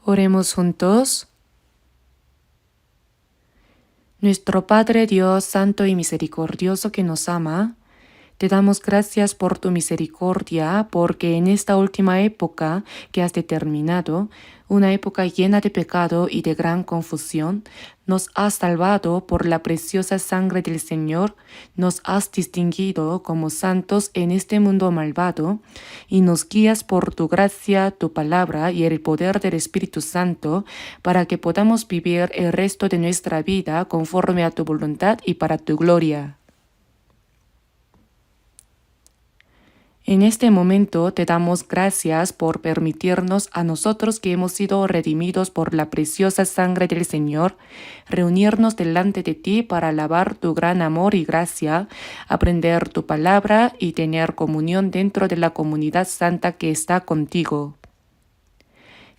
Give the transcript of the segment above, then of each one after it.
Oremos juntos. Nuestro Padre Dios Santo y Misericordioso que nos ama, te damos gracias por tu misericordia, porque en esta última época que has determinado, una época llena de pecado y de gran confusión, nos has salvado por la preciosa sangre del Señor, nos has distinguido como santos en este mundo malvado, y nos guías por tu gracia, tu palabra y el poder del Espíritu Santo, para que podamos vivir el resto de nuestra vida conforme a tu voluntad y para tu gloria. En este momento te damos gracias por permitirnos a nosotros que hemos sido redimidos por la preciosa sangre del Señor, reunirnos delante de ti para alabar tu gran amor y gracia, aprender tu palabra y tener comunión dentro de la comunidad santa que está contigo.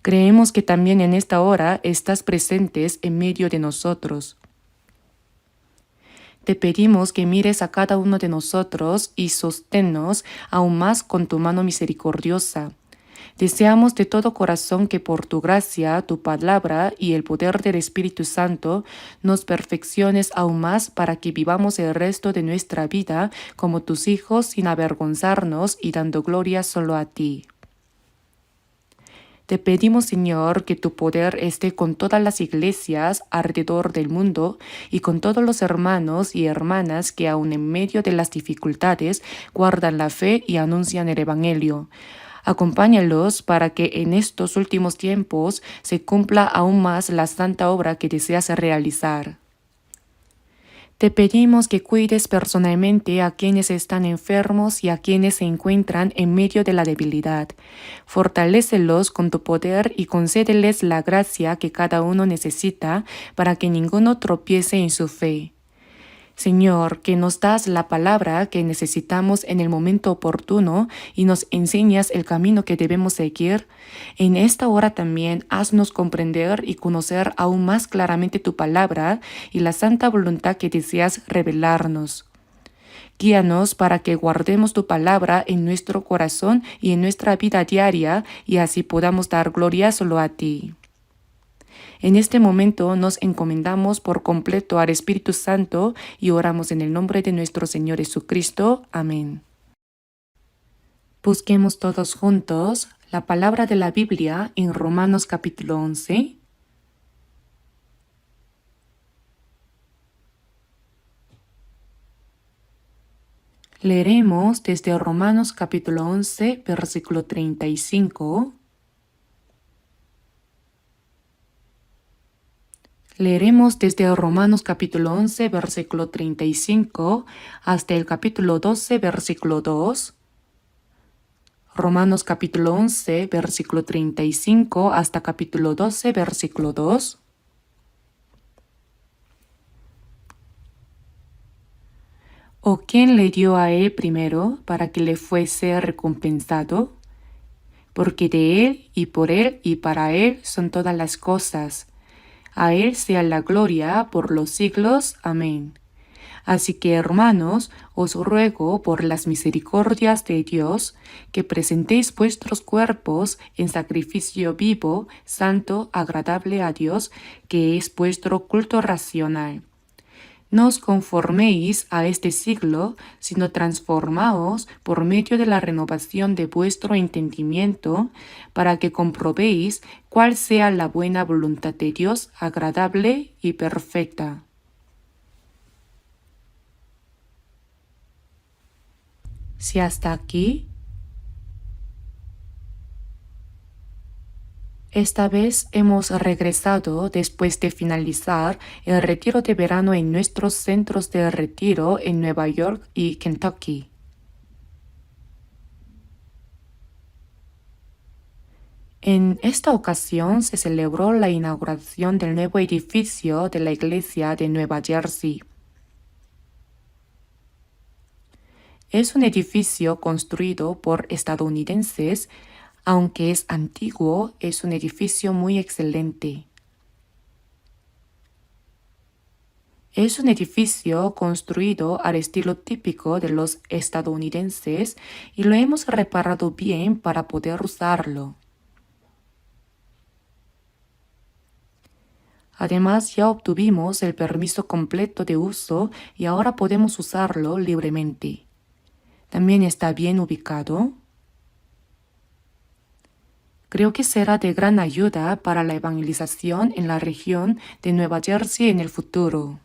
Creemos que también en esta hora estás presentes en medio de nosotros. Te pedimos que mires a cada uno de nosotros y sosténnos aún más con tu mano misericordiosa. Deseamos de todo corazón que por tu gracia, tu palabra y el poder del Espíritu Santo nos perfecciones aún más para que vivamos el resto de nuestra vida como tus hijos sin avergonzarnos y dando gloria solo a ti. Te pedimos, Señor, que tu poder esté con todas las iglesias alrededor del mundo y con todos los hermanos y hermanas que aun en medio de las dificultades guardan la fe y anuncian el Evangelio. Acompáñalos para que en estos últimos tiempos se cumpla aún más la santa obra que deseas realizar. Te pedimos que cuides personalmente a quienes están enfermos y a quienes se encuentran en medio de la debilidad. Fortalécelos con tu poder y concédeles la gracia que cada uno necesita para que ninguno tropiece en su fe. Señor, que nos das la palabra que necesitamos en el momento oportuno y nos enseñas el camino que debemos seguir, en esta hora también haznos comprender y conocer aún más claramente tu palabra y la santa voluntad que deseas revelarnos. Guíanos para que guardemos tu palabra en nuestro corazón y en nuestra vida diaria y así podamos dar gloria solo a ti. En este momento nos encomendamos por completo al Espíritu Santo y oramos en el nombre de nuestro Señor Jesucristo. Amén. Busquemos todos juntos la palabra de la Biblia en Romanos capítulo 11. Leeremos desde Romanos capítulo 11, versículo 35. Leeremos desde Romanos capítulo 11, versículo 35, hasta el capítulo 12, versículo 2. Romanos capítulo 11, versículo 35, hasta capítulo 12, versículo 2. ¿O quién le dio a él primero para que le fuese recompensado? Porque de él y por él y para él son todas las cosas. A él sea la gloria por los siglos. Amén. Así que, hermanos, os ruego por las misericordias de Dios que presentéis vuestros cuerpos en sacrificio vivo, santo, agradable a Dios, que es vuestro culto racional. No os conforméis a este siglo, sino transformaos por medio de la renovación de vuestro entendimiento, para que comprobéis cuál sea la buena voluntad de Dios, agradable y perfecta. Si hasta aquí, esta vez hemos regresado después de finalizar el retiro de verano en nuestros centros de retiro en Nueva York y Kentucky. En esta ocasión se celebró la inauguración del nuevo edificio de la iglesia de Nueva Jersey. Es un edificio construido por estadounidenses. Aunque es antiguo, es un edificio muy excelente. Es un edificio construido al estilo típico de los estadounidenses y lo hemos reparado bien para poder usarlo. Además, ya obtuvimos el permiso completo de uso y ahora podemos usarlo libremente. ¿También está bien ubicado? Creo que será de gran ayuda para la evangelización en la región de Nueva Jersey en el futuro.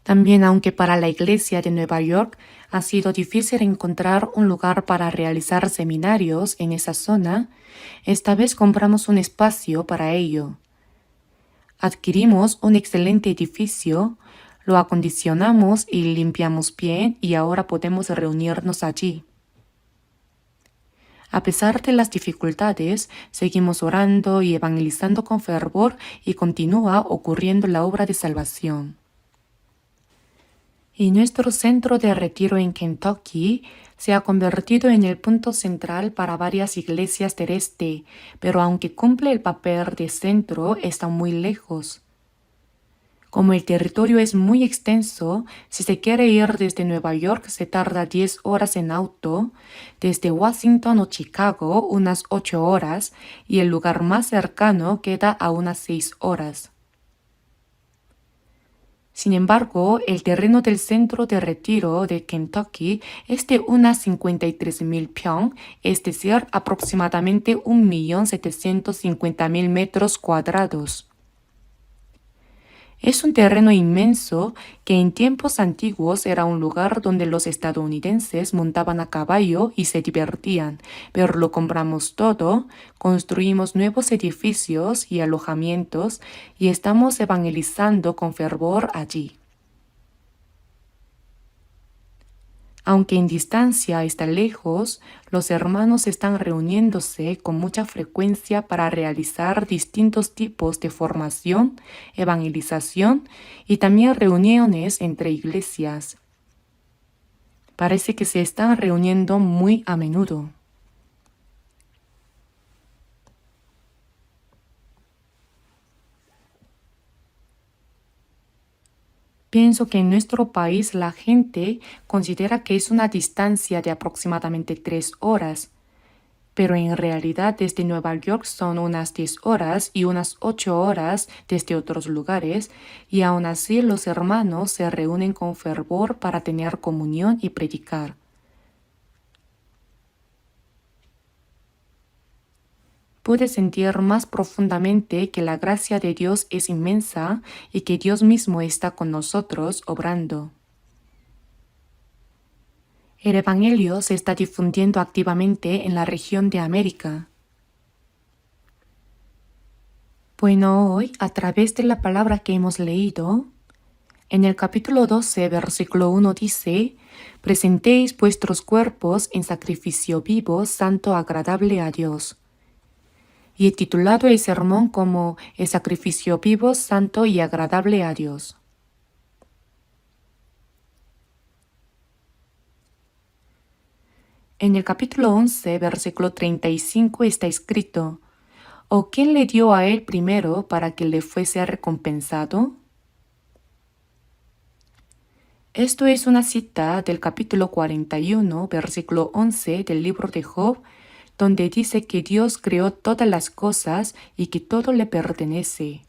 También, aunque para la Iglesia de Nueva York ha sido difícil encontrar un lugar para realizar seminarios en esa zona, esta vez compramos un espacio para ello. Adquirimos un excelente edificio, lo acondicionamos y limpiamos bien y ahora podemos reunirnos allí. A pesar de las dificultades, seguimos orando y evangelizando con fervor y continúa ocurriendo la obra de salvación. Y nuestro centro de retiro en Kentucky se ha convertido en el punto central para varias iglesias del este, pero aunque cumple el papel de centro, está muy lejos. Como el territorio es muy extenso, si se quiere ir desde Nueva York se tarda 10 horas en auto, desde Washington o Chicago unas 8 horas y el lugar más cercano queda a unas 6 horas. Sin embargo, el terreno del centro de retiro de Kentucky es de unas 53,000 pyong, es decir, aproximadamente 1.750.000 metros cuadrados. Es un terreno inmenso que en tiempos antiguos era un lugar donde los estadounidenses montaban a caballo y se divertían, pero lo compramos todo, construimos nuevos edificios y alojamientos y estamos evangelizando con fervor allí. Aunque en distancia está lejos, los hermanos están reuniéndose con mucha frecuencia para realizar distintos tipos de formación, evangelización y también reuniones entre iglesias. Parece que se están reuniendo muy a menudo. Pienso que en nuestro país la gente considera que es una distancia de aproximadamente 3 horas, pero en realidad desde Nueva York son unas 10 horas y unas 8 horas desde otros lugares, y aún así los hermanos se reúnen con fervor para tener comunión y predicar. Pude sentir más profundamente que la gracia de Dios es inmensa y que Dios mismo está con nosotros obrando. El Evangelio se está difundiendo activamente en la región de América. Bueno, hoy, a través de la palabra que hemos leído, en el capítulo 12, versículo 1 dice: «Presentéis vuestros cuerpos en sacrificio vivo, santo, agradable a Dios». Y he titulado el sermón como «El sacrificio vivo, santo y agradable a Dios». En el capítulo 11, versículo 35 está escrito: «¿O quién le dio a él primero para que le fuese recompensado?». Esto es una cita del capítulo 41, versículo 11 del libro de Job, donde dice que Dios creó todas las cosas y que todo le pertenece.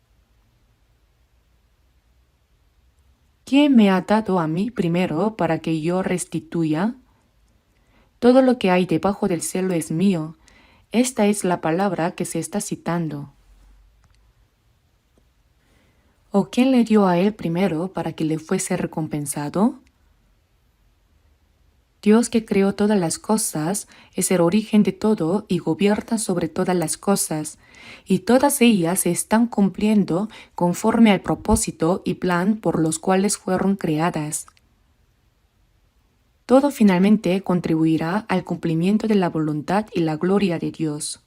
¿Quién me ha dado a mí primero para que yo restituya? Todo lo que hay debajo del cielo es mío. Esta es la palabra que se está citando. ¿O quién le dio a él primero para que le fuese recompensado? Dios, que creó todas las cosas, es el origen de todo y gobierna sobre todas las cosas, y todas ellas se están cumpliendo conforme al propósito y plan por los cuales fueron creadas. Todo finalmente contribuirá al cumplimiento de la voluntad y la gloria de Dios.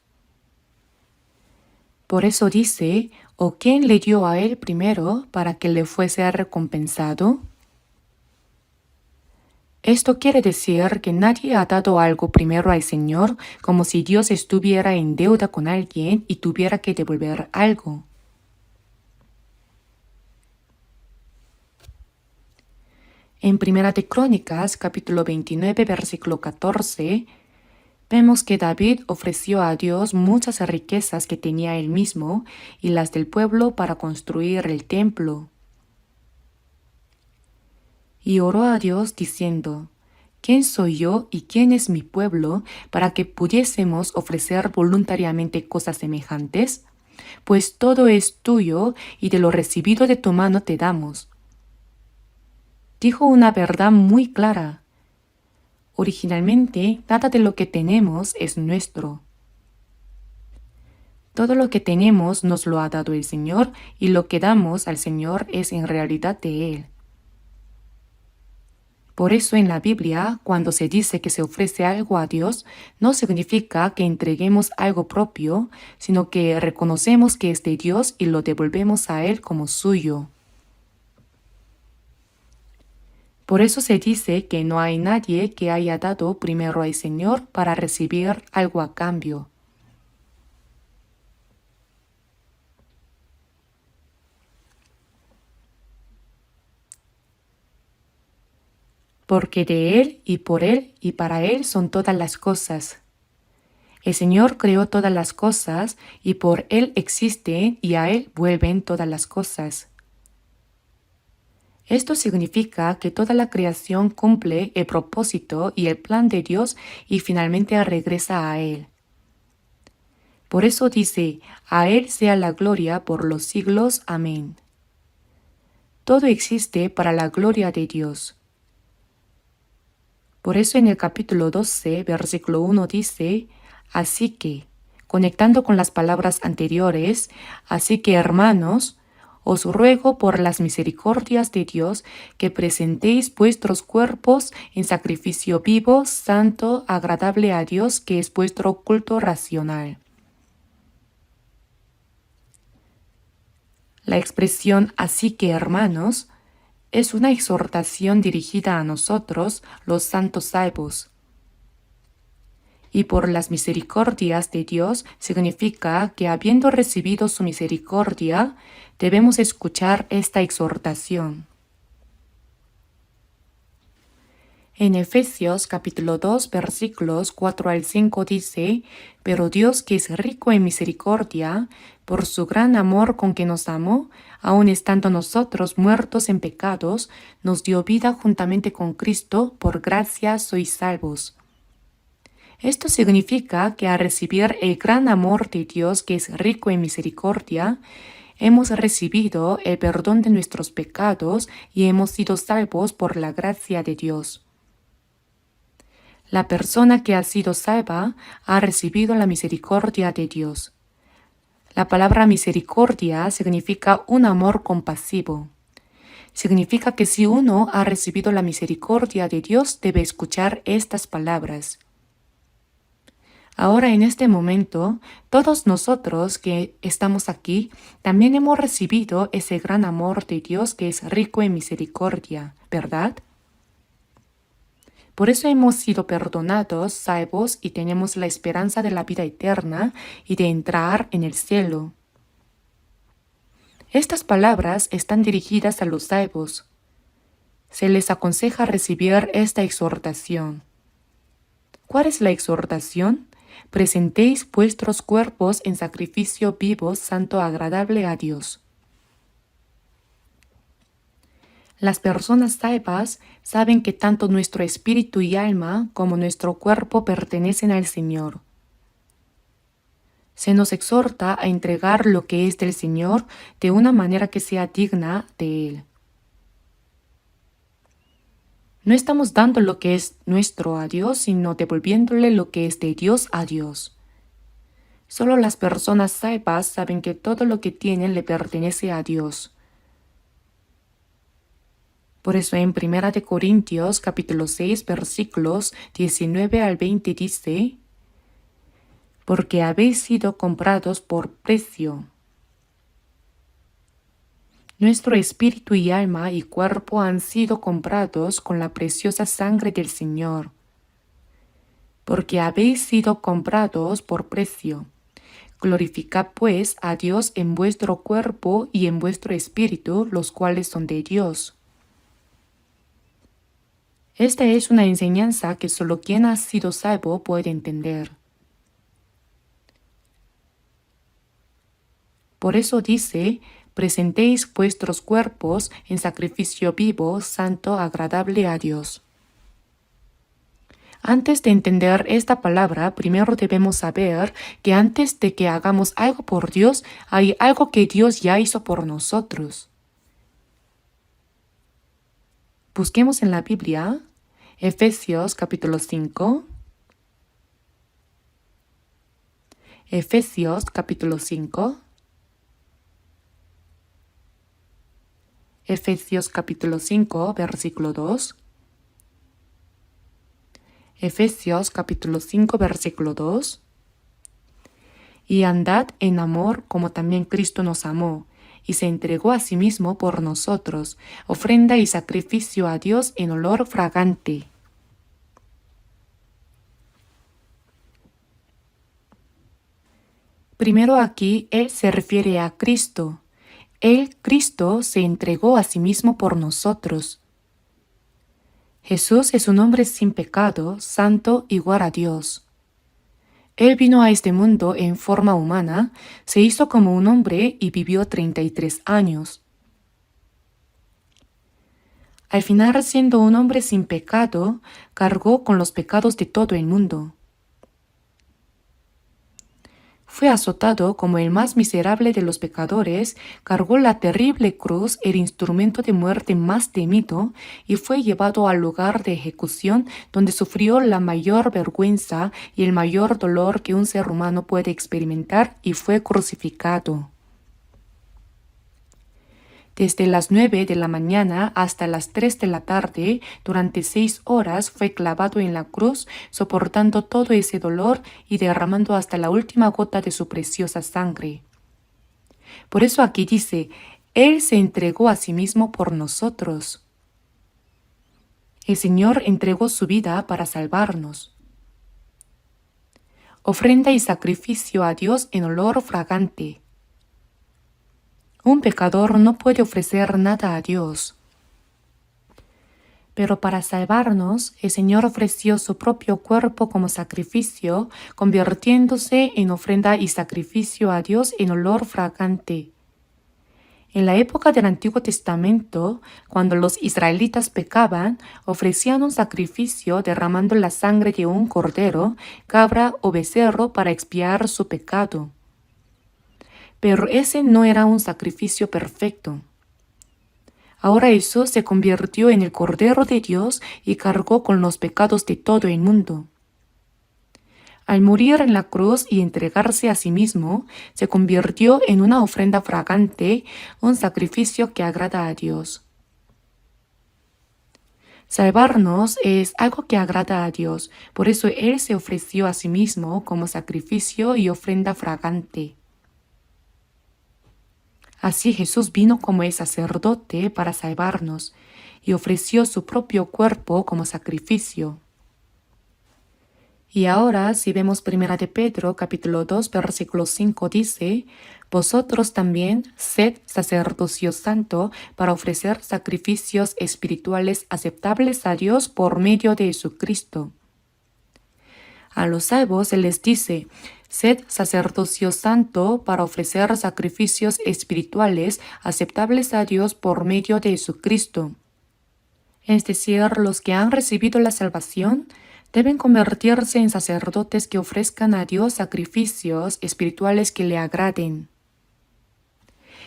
Por eso dice: ¿o quién le dio a él primero para que le fuese recompensado? Esto quiere decir que nadie ha dado algo primero al Señor, como si Dios estuviera en deuda con alguien y tuviera que devolver algo. En Primera de Crónicas, capítulo 29, versículo 14, vemos que David ofreció a Dios muchas riquezas que tenía él mismo y las del pueblo para construir el templo. Y oró a Dios diciendo: ¿Quién soy yo y quién es mi pueblo para que pudiésemos ofrecer voluntariamente cosas semejantes? Pues todo es tuyo y de lo recibido de tu mano te damos. Dijo una verdad muy clara. Originalmente, nada de lo que tenemos es nuestro. Todo lo que tenemos nos lo ha dado el Señor y lo que damos al Señor es en realidad de Él. Por eso en la Biblia, cuando se dice que se ofrece algo a Dios, no significa que entreguemos algo propio, sino que reconocemos que es de Dios y lo devolvemos a Él como suyo. Por eso se dice que no hay nadie que haya dado primero al Señor para recibir algo a cambio. Porque de Él y por Él y para Él son todas las cosas. El Señor creó todas las cosas y por Él existen y a Él vuelven todas las cosas. Esto significa que toda la creación cumple el propósito y el plan de Dios y finalmente regresa a Él. Por eso dice: a Él sea la gloria por los siglos. Amén. Todo existe para la gloria de Dios. Por eso en el capítulo 12, versículo 1 dice: así que, conectando con las palabras anteriores, así que hermanos, os ruego por las misericordias de Dios que presentéis vuestros cuerpos en sacrificio vivo, santo, agradable a Dios, que es vuestro culto racional. La expresión así que hermanos es una exhortación dirigida a nosotros, los santos salvos. Y por las misericordias de Dios significa que habiendo recibido su misericordia, debemos escuchar esta exhortación. En Efesios capítulo 2 versículos 4 al 5 dice: pero Dios, que es rico en misericordia, por su gran amor con que nos amó, aun estando nosotros muertos en pecados, nos dio vida juntamente con Cristo, por gracia sois salvos. Esto significa que al recibir el gran amor de Dios, que es rico en misericordia, hemos recibido el perdón de nuestros pecados y hemos sido salvos por la gracia de Dios. La persona que ha sido salva ha recibido la misericordia de Dios. La palabra misericordia significa un amor compasivo. Significa que si uno ha recibido la misericordia de Dios, debe escuchar estas palabras. Ahora en este momento, todos nosotros que estamos aquí, también hemos recibido ese gran amor de Dios que es rico en misericordia, ¿verdad? Por eso hemos sido perdonados, salvos y tenemos la esperanza de la vida eterna y de entrar en el cielo. Estas palabras están dirigidas a los salvos. Se les aconseja recibir esta exhortación. ¿Cuál es la exhortación? Presentéis vuestros cuerpos en sacrificio vivo, santo, agradable a Dios. Las personas salvas saben que tanto nuestro espíritu y alma como nuestro cuerpo pertenecen al Señor. Se nos exhorta a entregar lo que es del Señor de una manera que sea digna de Él. No estamos dando lo que es nuestro a Dios, sino devolviéndole lo que es de Dios a Dios. Solo las personas salvas saben que todo lo que tienen le pertenece a Dios. Por eso en 1 Corintios capítulo 6 versículos 19 al 20 dice: porque habéis sido comprados por precio. Nuestro espíritu y alma y cuerpo han sido comprados con la preciosa sangre del Señor. Porque habéis sido comprados por precio. Glorificad pues a Dios en vuestro cuerpo y en vuestro espíritu, los cuales son de Dios. Esta es una enseñanza que solo quien ha sido salvo puede entender. Por eso dice, presentéis vuestros cuerpos en sacrificio vivo, santo, agradable a Dios. Antes de entender esta palabra, primero debemos saber que antes de que hagamos algo por Dios, hay algo que Dios ya hizo por nosotros. Busquemos en la Biblia, Efesios capítulo 5. Efesios capítulo 5. Efesios capítulo 5, versículo 2. Efesios capítulo 5, versículo 2. Y andad en amor como también Cristo nos amó, y se entregó a sí mismo por nosotros, ofrenda y sacrificio a Dios en olor fragante. Primero aquí, Él se refiere a Cristo. Él, Cristo, se entregó a sí mismo por nosotros. Jesús es un hombre sin pecado, santo, igual a Dios. Él vino a este mundo en forma humana, se hizo como un hombre y vivió 33 años. Al final, siendo un hombre sin pecado, cargó con los pecados de todo el mundo. Fue azotado como el más miserable de los pecadores, cargó la terrible cruz, el instrumento de muerte más temido, y fue llevado al lugar de ejecución donde sufrió la mayor vergüenza y el mayor dolor que un ser humano puede experimentar, y fue crucificado. Desde las 9 de la mañana hasta las 3 de la tarde, durante 6 horas fue clavado en la cruz, soportando todo ese dolor y derramando hasta la última gota de su preciosa sangre. Por eso aquí dice, Él se entregó a sí mismo por nosotros. El Señor entregó su vida para salvarnos. Ofrenda y sacrificio a Dios en olor fragante. Un pecador no puede ofrecer nada a Dios. Pero para salvarnos, el Señor ofreció su propio cuerpo como sacrificio, convirtiéndose en ofrenda y sacrificio a Dios en olor fragante. En la época del Antiguo Testamento, cuando los israelitas pecaban, ofrecían un sacrificio derramando la sangre de un cordero, cabra o becerro para expiar su pecado. Pero ese no era un sacrificio perfecto. Ahora Jesús se convirtió en el Cordero de Dios y cargó con los pecados de todo el mundo. Al morir en la cruz y entregarse a sí mismo, se convirtió en una ofrenda fragante, un sacrificio que agrada a Dios. Salvarnos es algo que agrada a Dios, por eso Él se ofreció a sí mismo como sacrificio y ofrenda fragante. Así Jesús vino como el sacerdote para salvarnos y ofreció su propio cuerpo como sacrificio. Y ahora, si vemos 1 de Pedro, capítulo 2, versículo 5, dice, vosotros también sed sacerdocio santo para ofrecer sacrificios espirituales aceptables a Dios por medio de Jesucristo. A los salvos se les dice, sed sacerdocio santo para ofrecer sacrificios espirituales aceptables a Dios por medio de Jesucristo. Es decir, los que han recibido la salvación deben convertirse en sacerdotes que ofrezcan a Dios sacrificios espirituales que le agraden.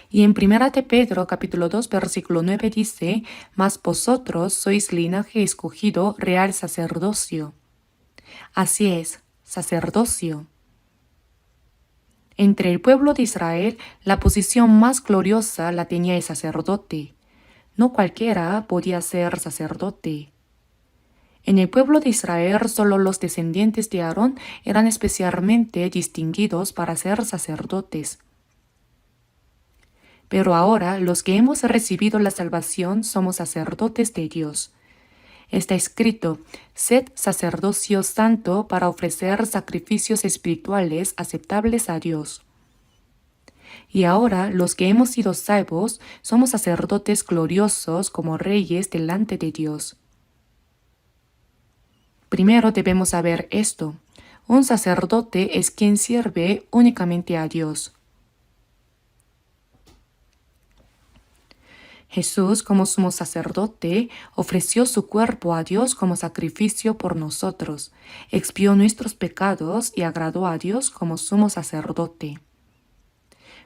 Y en 1 de Pedro, capítulo 2, versículo 9 dice, mas vosotros sois linaje escogido, real sacerdocio. Así es, sacerdocio. Entre el pueblo de Israel, la posición más gloriosa la tenía el sacerdote. No cualquiera podía ser sacerdote. En el pueblo de Israel, solo los descendientes de Aarón eran especialmente distinguidos para ser sacerdotes. Pero ahora, los que hemos recibido la salvación somos sacerdotes de Dios. Está escrito, sed sacerdocio santo para ofrecer sacrificios espirituales aceptables a Dios. Y ahora los que hemos sido salvos somos sacerdotes gloriosos como reyes delante de Dios. Primero debemos saber esto. Un sacerdote es quien sirve únicamente a Dios. Jesús, como sumo sacerdote, ofreció su cuerpo a Dios como sacrificio por nosotros, expió nuestros pecados y agradó a Dios como sumo sacerdote.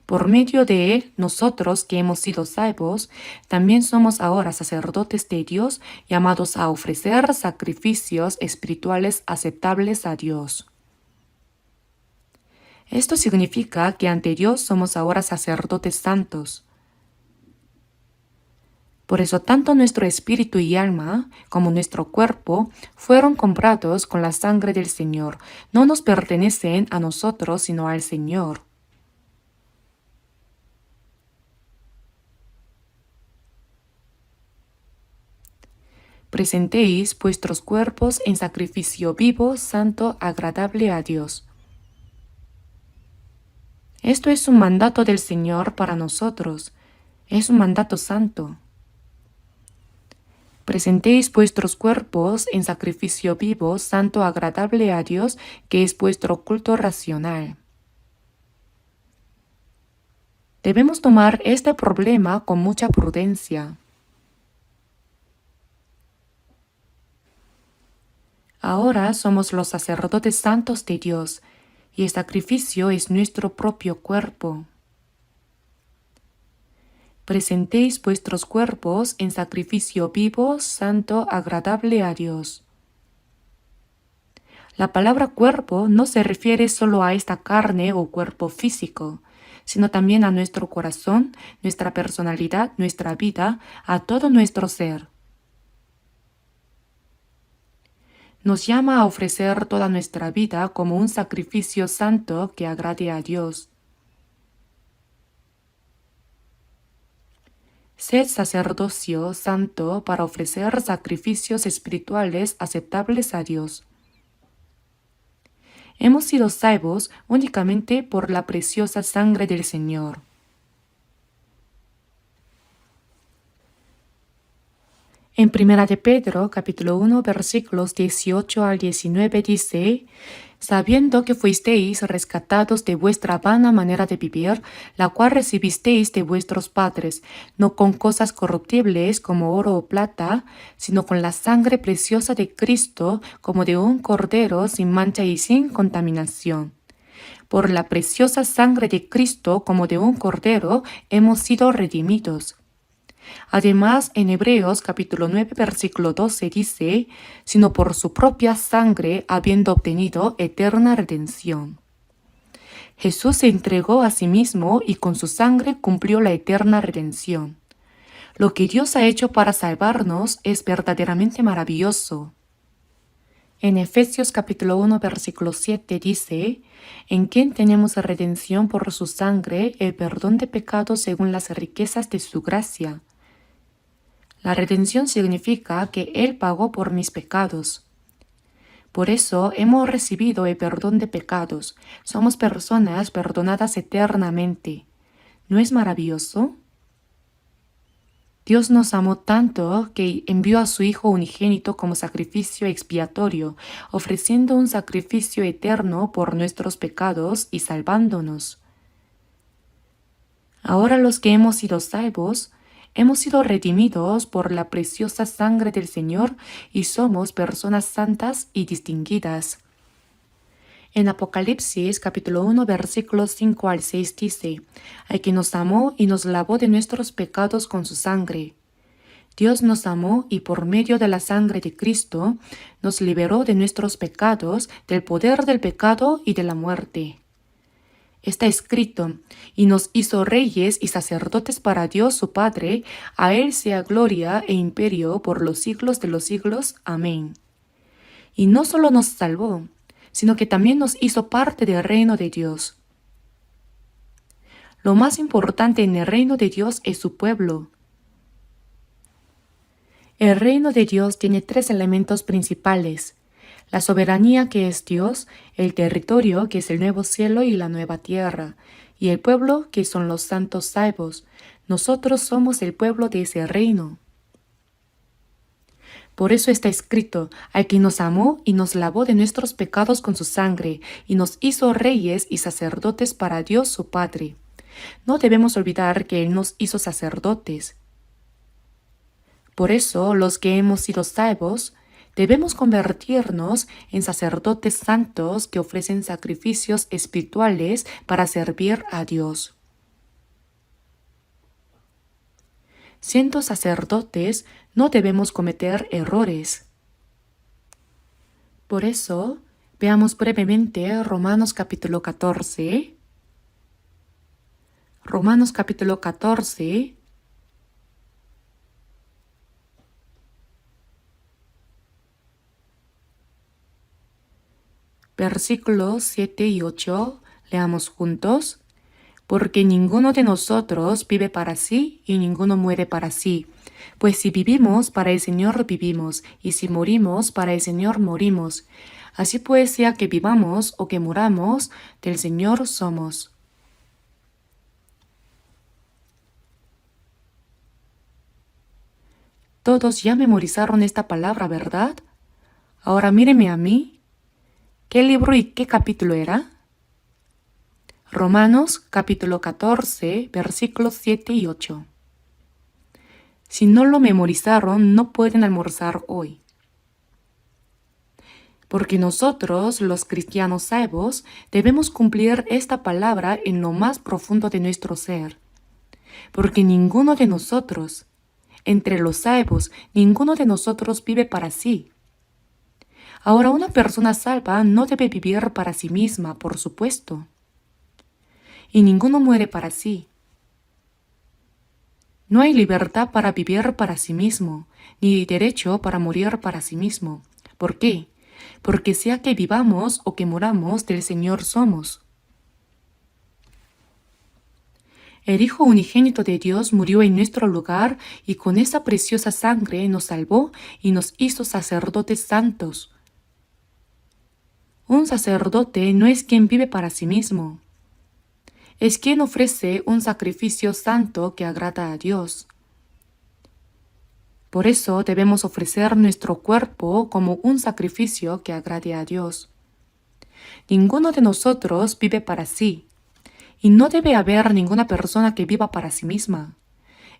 Por medio de él, nosotros que hemos sido salvos, también somos ahora sacerdotes de Dios, llamados a ofrecer sacrificios espirituales aceptables a Dios. Esto significa que ante Dios somos ahora sacerdotes santos. Por eso tanto nuestro espíritu y alma como nuestro cuerpo fueron comprados con la sangre del Señor. No nos pertenecen a nosotros, sino al Señor. Presentéis vuestros cuerpos en sacrificio vivo, santo, agradable a Dios. Esto es un mandato del Señor para nosotros. Es un mandato santo. Presentéis vuestros cuerpos en sacrificio vivo, santo, agradable a Dios, que es vuestro culto racional. Debemos tomar este problema con mucha prudencia. Ahora somos los sacerdotes santos de Dios, y el sacrificio es nuestro propio cuerpo. Presentéis vuestros cuerpos en sacrificio vivo, santo, agradable a Dios. La palabra cuerpo no se refiere solo a esta carne o cuerpo físico, sino también a nuestro corazón, nuestra personalidad, nuestra vida, a todo nuestro ser. Nos llama a ofrecer toda nuestra vida como un sacrificio santo que agrade a Dios. Sed sacerdocio santo para ofrecer sacrificios espirituales aceptables a Dios. Hemos sido salvos únicamente por la preciosa sangre del Señor. En 1 de Pedro, capítulo 1, versículos 18 al 19 dice: sabiendo que fuisteis rescatados de vuestra vana manera de vivir, la cual recibisteis de vuestros padres, no con cosas corruptibles como oro o plata, sino con la sangre preciosa de Cristo, como de un cordero sin mancha y sin contaminación. Por la preciosa sangre de Cristo, como de un cordero, hemos sido redimidos. Además, en Hebreos capítulo 9, versículo 12 dice: sino por su propia sangre, habiendo obtenido eterna redención. Jesús se entregó a sí mismo y con su sangre cumplió la eterna redención. Lo que Dios ha hecho para salvarnos es verdaderamente maravilloso. En Efesios capítulo 1, versículo 7 dice: en quien tenemos redención por su sangre, el perdón de pecados según las riquezas de su gracia. La redención significa que Él pagó por mis pecados. Por eso hemos recibido el perdón de pecados. Somos personas perdonadas eternamente. ¿No es maravilloso? Dios nos amó tanto que envió a su Hijo unigénito como sacrificio expiatorio, ofreciendo un sacrificio eterno por nuestros pecados y salvándonos. Ahora los que hemos sido salvos, hemos sido redimidos por la preciosa sangre del Señor y somos personas santas y distinguidas. En Apocalipsis capítulo 1 versículos 5 al 6 dice: al que nos amó y nos lavó de nuestros pecados con su sangre. Dios nos amó y por medio de la sangre de Cristo nos liberó de nuestros pecados, del poder del pecado y de la muerte. Está escrito: y nos hizo reyes y sacerdotes para Dios su Padre, a Él sea gloria e imperio por los siglos de los siglos. Amén. Y no solo nos salvó, sino que también nos hizo parte del reino de Dios. Lo más importante en el reino de Dios es su pueblo. El reino de Dios tiene tres elementos principales: la soberanía, que es Dios; el territorio, que es el nuevo cielo y la nueva tierra; y el pueblo, que son los santos salvos. Nosotros somos el pueblo de ese reino. Por eso está escrito, al que nos amó y nos lavó de nuestros pecados con su sangre, y nos hizo reyes y sacerdotes para Dios su Padre. No debemos olvidar que Él nos hizo sacerdotes. Por eso, los que hemos sido salvos, debemos convertirnos en sacerdotes santos que ofrecen sacrificios espirituales para servir a Dios. Siendo sacerdotes, no debemos cometer errores. Por eso, veamos brevemente Romanos capítulo 14. Romanos capítulo 14. Versículos 7 y 8. Leamos juntos. Porque ninguno de nosotros vive para sí y ninguno muere para sí. Pues si vivimos, para el Señor vivimos, y si morimos, para el Señor morimos. Así pues, sea que vivamos o que muramos, del Señor somos. Todos ya memorizaron esta palabra, ¿verdad? Ahora míreme a mí. ¿Qué libro y qué capítulo era? Romanos capítulo 14, versículos 7 y 8. Si no lo memorizaron, no pueden almorzar hoy. Porque nosotros, los cristianos salvos, debemos cumplir esta palabra en lo más profundo de nuestro ser. Porque ninguno de nosotros, entre los salvos, ninguno de nosotros vive para sí. Ahora, una persona salva no debe vivir para sí misma, por supuesto. Y ninguno muere para sí. No hay libertad para vivir para sí mismo, ni derecho para morir para sí mismo. ¿Por qué? Porque sea que vivamos o que muramos, del Señor somos. El Hijo unigénito de Dios murió en nuestro lugar y con esa preciosa sangre nos salvó y nos hizo sacerdotes santos. Un sacerdote no es quien vive para sí mismo. Es quien ofrece un sacrificio santo que agrada a Dios. Por eso debemos ofrecer nuestro cuerpo como un sacrificio que agrade a Dios. Ninguno de nosotros vive para sí, y no debe haber ninguna persona que viva para sí misma.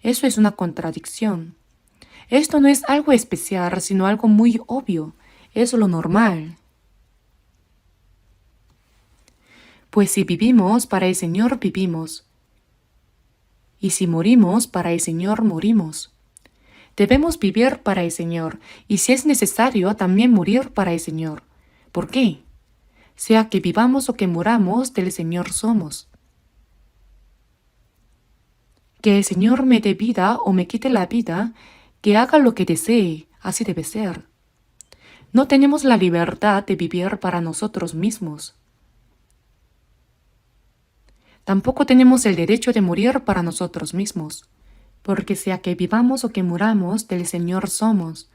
Eso es una contradicción. Esto no es algo especial, sino algo muy obvio. Es lo normal. Pues si vivimos, para el Señor vivimos. Y si morimos, para el Señor morimos. Debemos vivir para el Señor, y si es necesario, también morir para el Señor. ¿Por qué? Sea que vivamos o que muramos, del Señor somos. Que el Señor me dé vida o me quite la vida, que haga lo que desee, así debe ser. No tenemos la libertad de vivir para nosotros mismos. Tampoco tenemos el derecho de morir para nosotros mismos, porque sea que vivamos o que muramos, del Señor somos.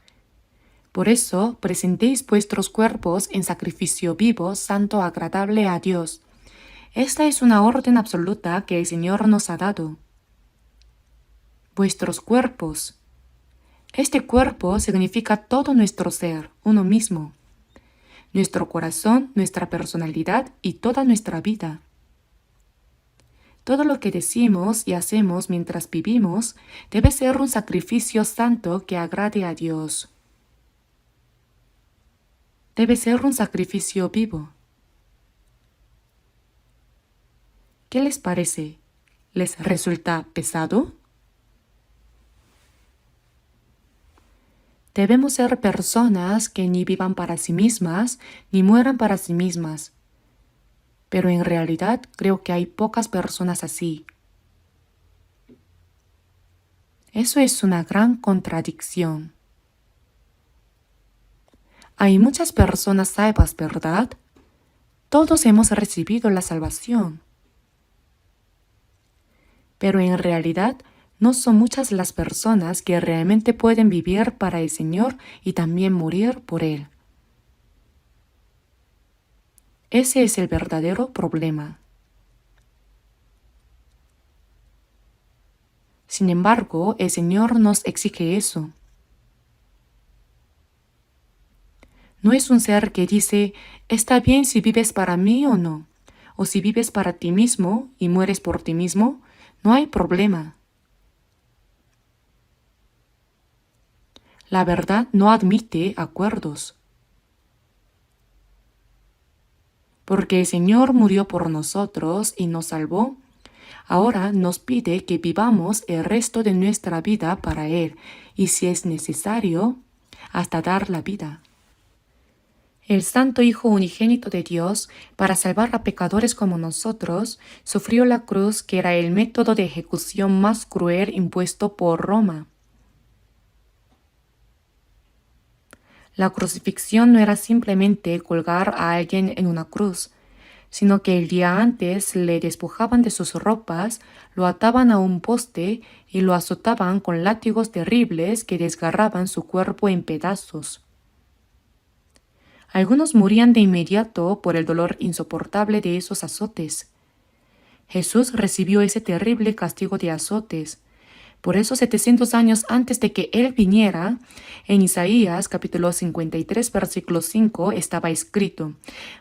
Por eso, presentéis vuestros cuerpos en sacrificio vivo, santo, agradable a Dios. Esta es una orden absoluta que el Señor nos ha dado. Vuestros cuerpos. Este cuerpo significa todo nuestro ser, uno mismo. Nuestro corazón, nuestra personalidad y toda nuestra vida. Todo lo que decimos y hacemos mientras vivimos debe ser un sacrificio santo que agrade a Dios. Debe ser un sacrificio vivo. ¿Qué les parece? ¿Les resulta pesado? Debemos ser personas que ni vivan para sí mismas, ni mueran para sí mismas. Pero en realidad creo que hay pocas personas así. Eso es una gran contradicción. Hay muchas personas salvas, ¿verdad? Todos hemos recibido la salvación. Pero en realidad no son muchas las personas que realmente pueden vivir para el Señor y también morir por Él. Ese es el verdadero problema. Sin embargo, el Señor nos exige eso. No es un ser que dice, está bien si vives para mí o no, o si vives para ti mismo y mueres por ti mismo, no hay problema. La verdad no admite acuerdos. Porque el Señor murió por nosotros y nos salvó, ahora nos pide que vivamos el resto de nuestra vida para Él y, si es necesario, hasta dar la vida. El Santo Hijo Unigénito de Dios, para salvar a pecadores como nosotros, sufrió la cruz, que era el método de ejecución más cruel impuesto por Roma. La crucifixión no era simplemente colgar a alguien en una cruz, sino que el día antes le despojaban de sus ropas, lo ataban a un poste y lo azotaban con látigos terribles que desgarraban su cuerpo en pedazos. Algunos morían de inmediato por el dolor insoportable de esos azotes. Jesús recibió ese terrible castigo de azotes. Por eso 700 años antes de que Él viniera, en Isaías capítulo 53 versículo 5 estaba escrito: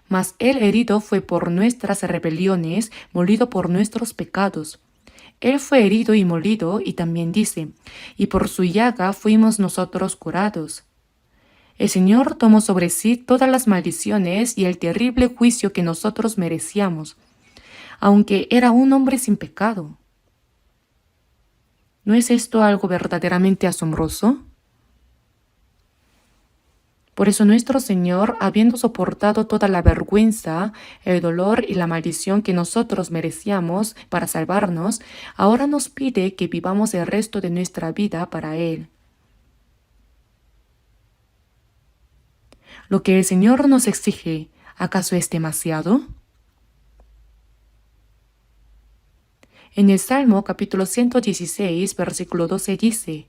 Mas Él herido fue por nuestras rebeliones, molido por nuestros pecados. Él fue herido y molido, y también dice, y por su llaga fuimos nosotros curados. El Señor tomó sobre sí todas las maldiciones y el terrible juicio que nosotros merecíamos, aunque era un hombre sin pecado. ¿No es esto algo verdaderamente asombroso? Por eso nuestro Señor, habiendo soportado toda la vergüenza, el dolor y la maldición que nosotros merecíamos para salvarnos, ahora nos pide que vivamos el resto de nuestra vida para Él. Lo que el Señor nos exige, ¿acaso es demasiado? En el Salmo capítulo 116, versículo 12 dice: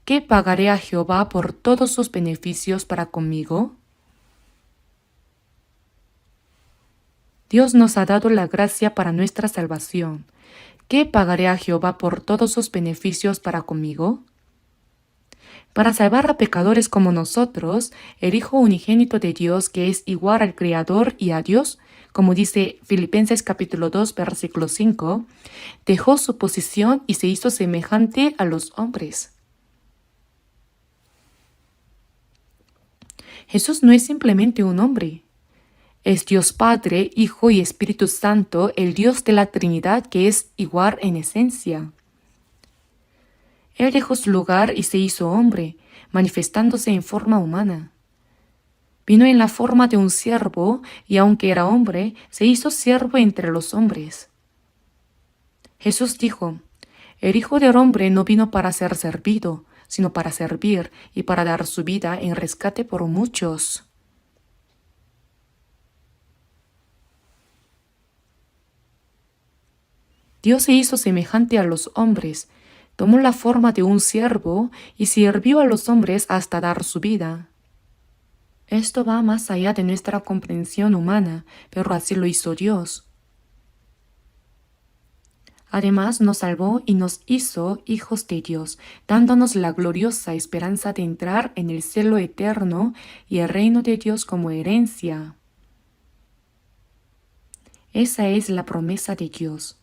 ¿Qué pagaré a Jehová por todos sus beneficios para conmigo? Dios nos ha dado la gracia para nuestra salvación. ¿Qué pagaré a Jehová por todos sus beneficios para conmigo? Para salvar a pecadores como nosotros, el Hijo Unigénito de Dios, que es igual al Creador y a Dios, como dice Filipenses capítulo 2, versículo 5, dejó su posición y se hizo semejante a los hombres. Jesús no es simplemente un hombre. Es Dios Padre, Hijo y Espíritu Santo, el Dios de la Trinidad, que es igual en esencia. Él dejó su lugar y se hizo hombre, manifestándose en forma humana. Vino en la forma de un siervo y, aunque era hombre, se hizo siervo entre los hombres. Jesús dijo: El Hijo del Hombre no vino para ser servido, sino para servir y para dar su vida en rescate por muchos. Dios se hizo semejante a los hombres, tomó la forma de un siervo y sirvió a los hombres hasta dar su vida. Esto va más allá de nuestra comprensión humana, pero así lo hizo Dios. Además, nos salvó y nos hizo hijos de Dios, dándonos la gloriosa esperanza de entrar en el cielo eterno y el reino de Dios como herencia. Esa es la promesa de Dios.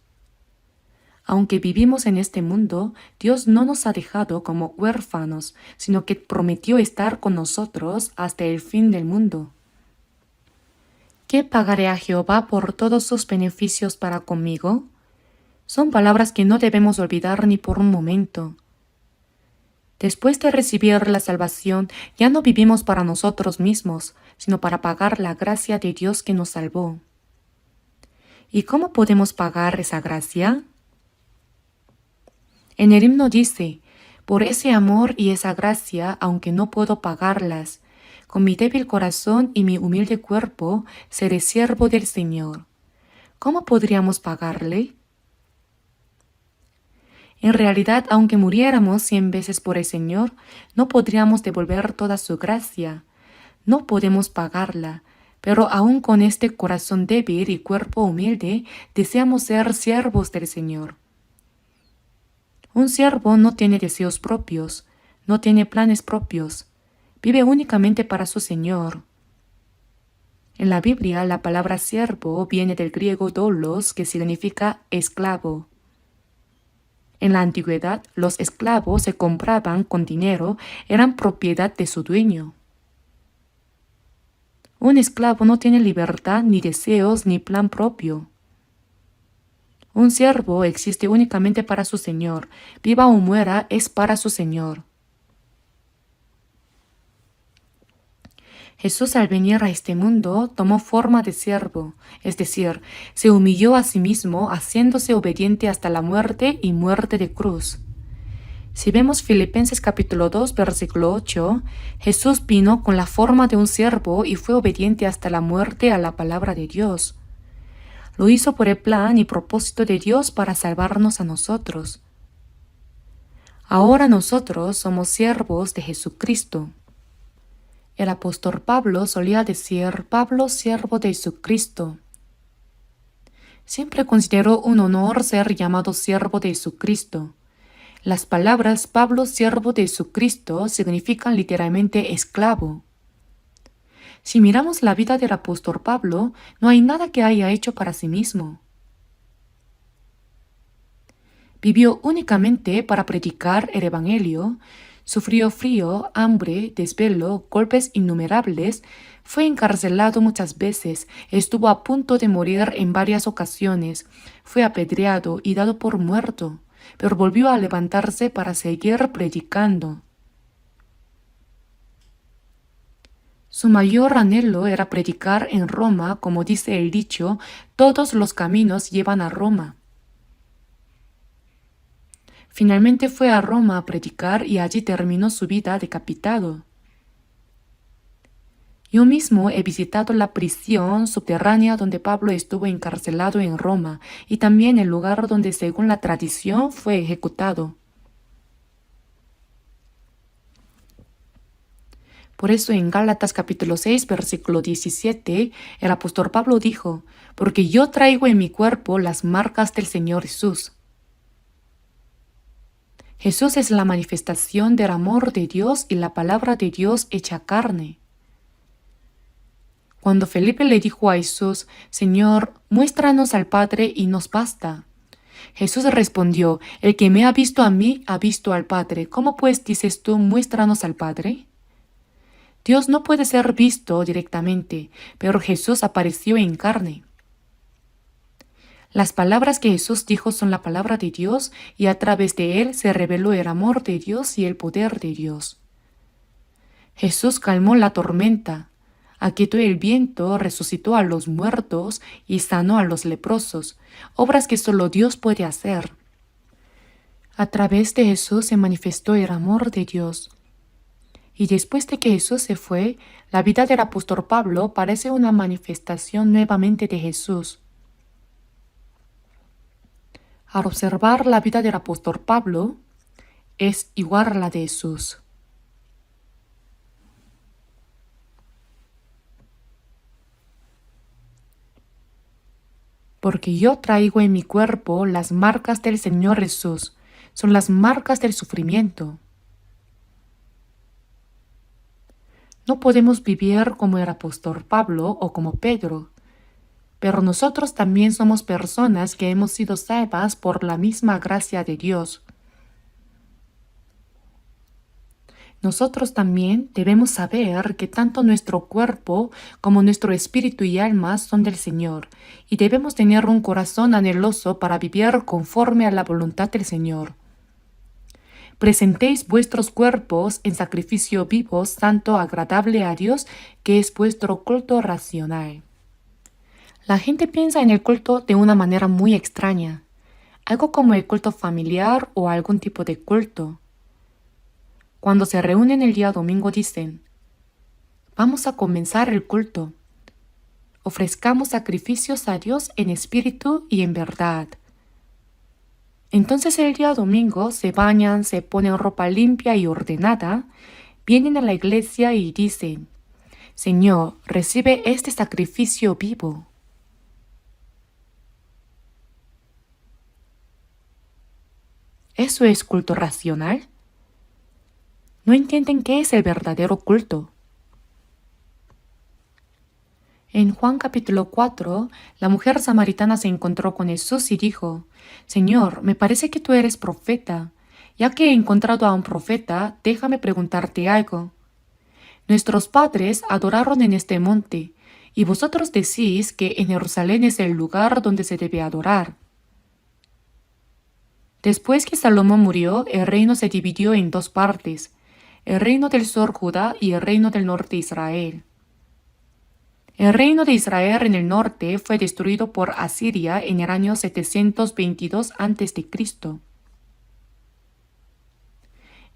Aunque vivimos en este mundo, Dios no nos ha dejado como huérfanos, sino que prometió estar con nosotros hasta el fin del mundo. ¿Qué pagaré a Jehová por todos sus beneficios para conmigo? Son palabras que no debemos olvidar ni por un momento. Después de recibir la salvación, ya no vivimos para nosotros mismos, sino para pagar la gracia de Dios que nos salvó. ¿Y cómo podemos pagar esa gracia? En el himno dice: por ese amor y esa gracia, aunque no puedo pagarlas, con mi débil corazón y mi humilde cuerpo, seré siervo del Señor. ¿Cómo podríamos pagarle? En realidad, aunque muriéramos 100 veces por el Señor, no podríamos devolver toda su gracia. No podemos pagarla, pero aún con este corazón débil y cuerpo humilde, deseamos ser siervos del Señor. Un siervo no tiene deseos propios, no tiene planes propios. vive únicamente para su Señor. En la Biblia, la palabra siervo viene del griego doulos, que significa esclavo. En la antigüedad, los esclavos se compraban con dinero, eran propiedad de su dueño. Un esclavo no tiene libertad, ni deseos, ni plan propio. Un siervo existe únicamente para su Señor. Viva o muera, es para su Señor. Jesús, al venir a este mundo, tomó forma de siervo, es decir, se humilló a sí mismo, haciéndose obediente hasta la muerte y muerte de cruz. Si vemos Filipenses capítulo 2, versículo 8, Jesús vino con la forma de un siervo y fue obediente hasta la muerte a la palabra de Dios. Lo hizo por el plan y propósito de Dios para salvarnos a nosotros. Ahora nosotros somos siervos de Jesucristo. El apóstol Pablo solía decir: Pablo, siervo de Jesucristo. Siempre consideró un honor ser llamado siervo de Jesucristo. Las palabras Pablo, siervo de Jesucristo, significan literalmente esclavo. Si miramos la vida del apóstol Pablo, no hay nada que haya hecho para sí mismo. Vivió únicamente para predicar el Evangelio, sufrió frío, hambre, desvelo, golpes innumerables, fue encarcelado muchas veces, estuvo a punto de morir en varias ocasiones, fue apedreado y dado por muerto, pero volvió a levantarse para seguir predicando. Su mayor anhelo era predicar en Roma, como dice el dicho: todos los caminos llevan a Roma. Finalmente fue a Roma a predicar y allí terminó su vida decapitado. Yo mismo he visitado la prisión subterránea donde Pablo estuvo encarcelado en Roma y también el lugar donde, según la tradición, fue ejecutado. Por eso en Gálatas capítulo 6, versículo 17, el apóstol Pablo dijo: porque yo traigo en mi cuerpo las marcas del Señor Jesús. Jesús es la manifestación del amor de Dios y la palabra de Dios hecha carne. Cuando Felipe le dijo a Jesús: Señor, muéstranos al Padre y nos basta, Jesús respondió: el que me ha visto a mí, ha visto al Padre. ¿Cómo pues dices tú, muéstranos al Padre? Dios no puede ser visto directamente, pero Jesús apareció en carne. Las palabras que Jesús dijo son la palabra de Dios y a través de él se reveló el amor de Dios y el poder de Dios. Jesús calmó la tormenta, aquietó el viento, resucitó a los muertos y sanó a los leprosos, obras que solo Dios puede hacer. A través de Jesús se manifestó el amor de Dios. Y después de que Jesús se fue, la vida del apóstol Pablo parece una manifestación nuevamente de Jesús. Al observar la vida del apóstol Pablo, es igual a la de Jesús. Porque yo traigo en mi cuerpo las marcas del Señor Jesús, son las marcas del sufrimiento. No podemos vivir como el apóstol Pablo o como Pedro, pero nosotros también somos personas que hemos sido salvas por la misma gracia de Dios. Nosotros también debemos saber que tanto nuestro cuerpo como nuestro espíritu y alma son del Señor, y debemos tener un corazón anheloso para vivir conforme a la voluntad del Señor. Presentéis vuestros cuerpos en sacrificio vivo, santo, agradable a Dios, que es vuestro culto racional. La gente piensa en el culto de una manera muy extraña, algo como el culto familiar o algún tipo de culto. Cuando se reúnen el día domingo dicen: vamos a comenzar el culto. Ofrezcamos sacrificios a Dios en espíritu y en verdad. Entonces el día domingo se bañan, se ponen ropa limpia y ordenada, vienen a la iglesia y dicen: Señor, recibe este sacrificio vivo. ¿Eso es culto racional? No entienden qué es el verdadero culto. En Juan capítulo 4, la mujer samaritana se encontró con Jesús y dijo: Señor, me parece que tú eres profeta. Ya que he encontrado a un profeta, déjame preguntarte algo. Nuestros padres adoraron en este monte, y vosotros decís que en Jerusalén es el lugar donde se debe adorar. Después que Salomón murió, el reino se dividió en dos partes, el reino del sur Judá y el reino del norte Israel. El reino de Israel en el norte fue destruido por Asiria en el año 722 a.C.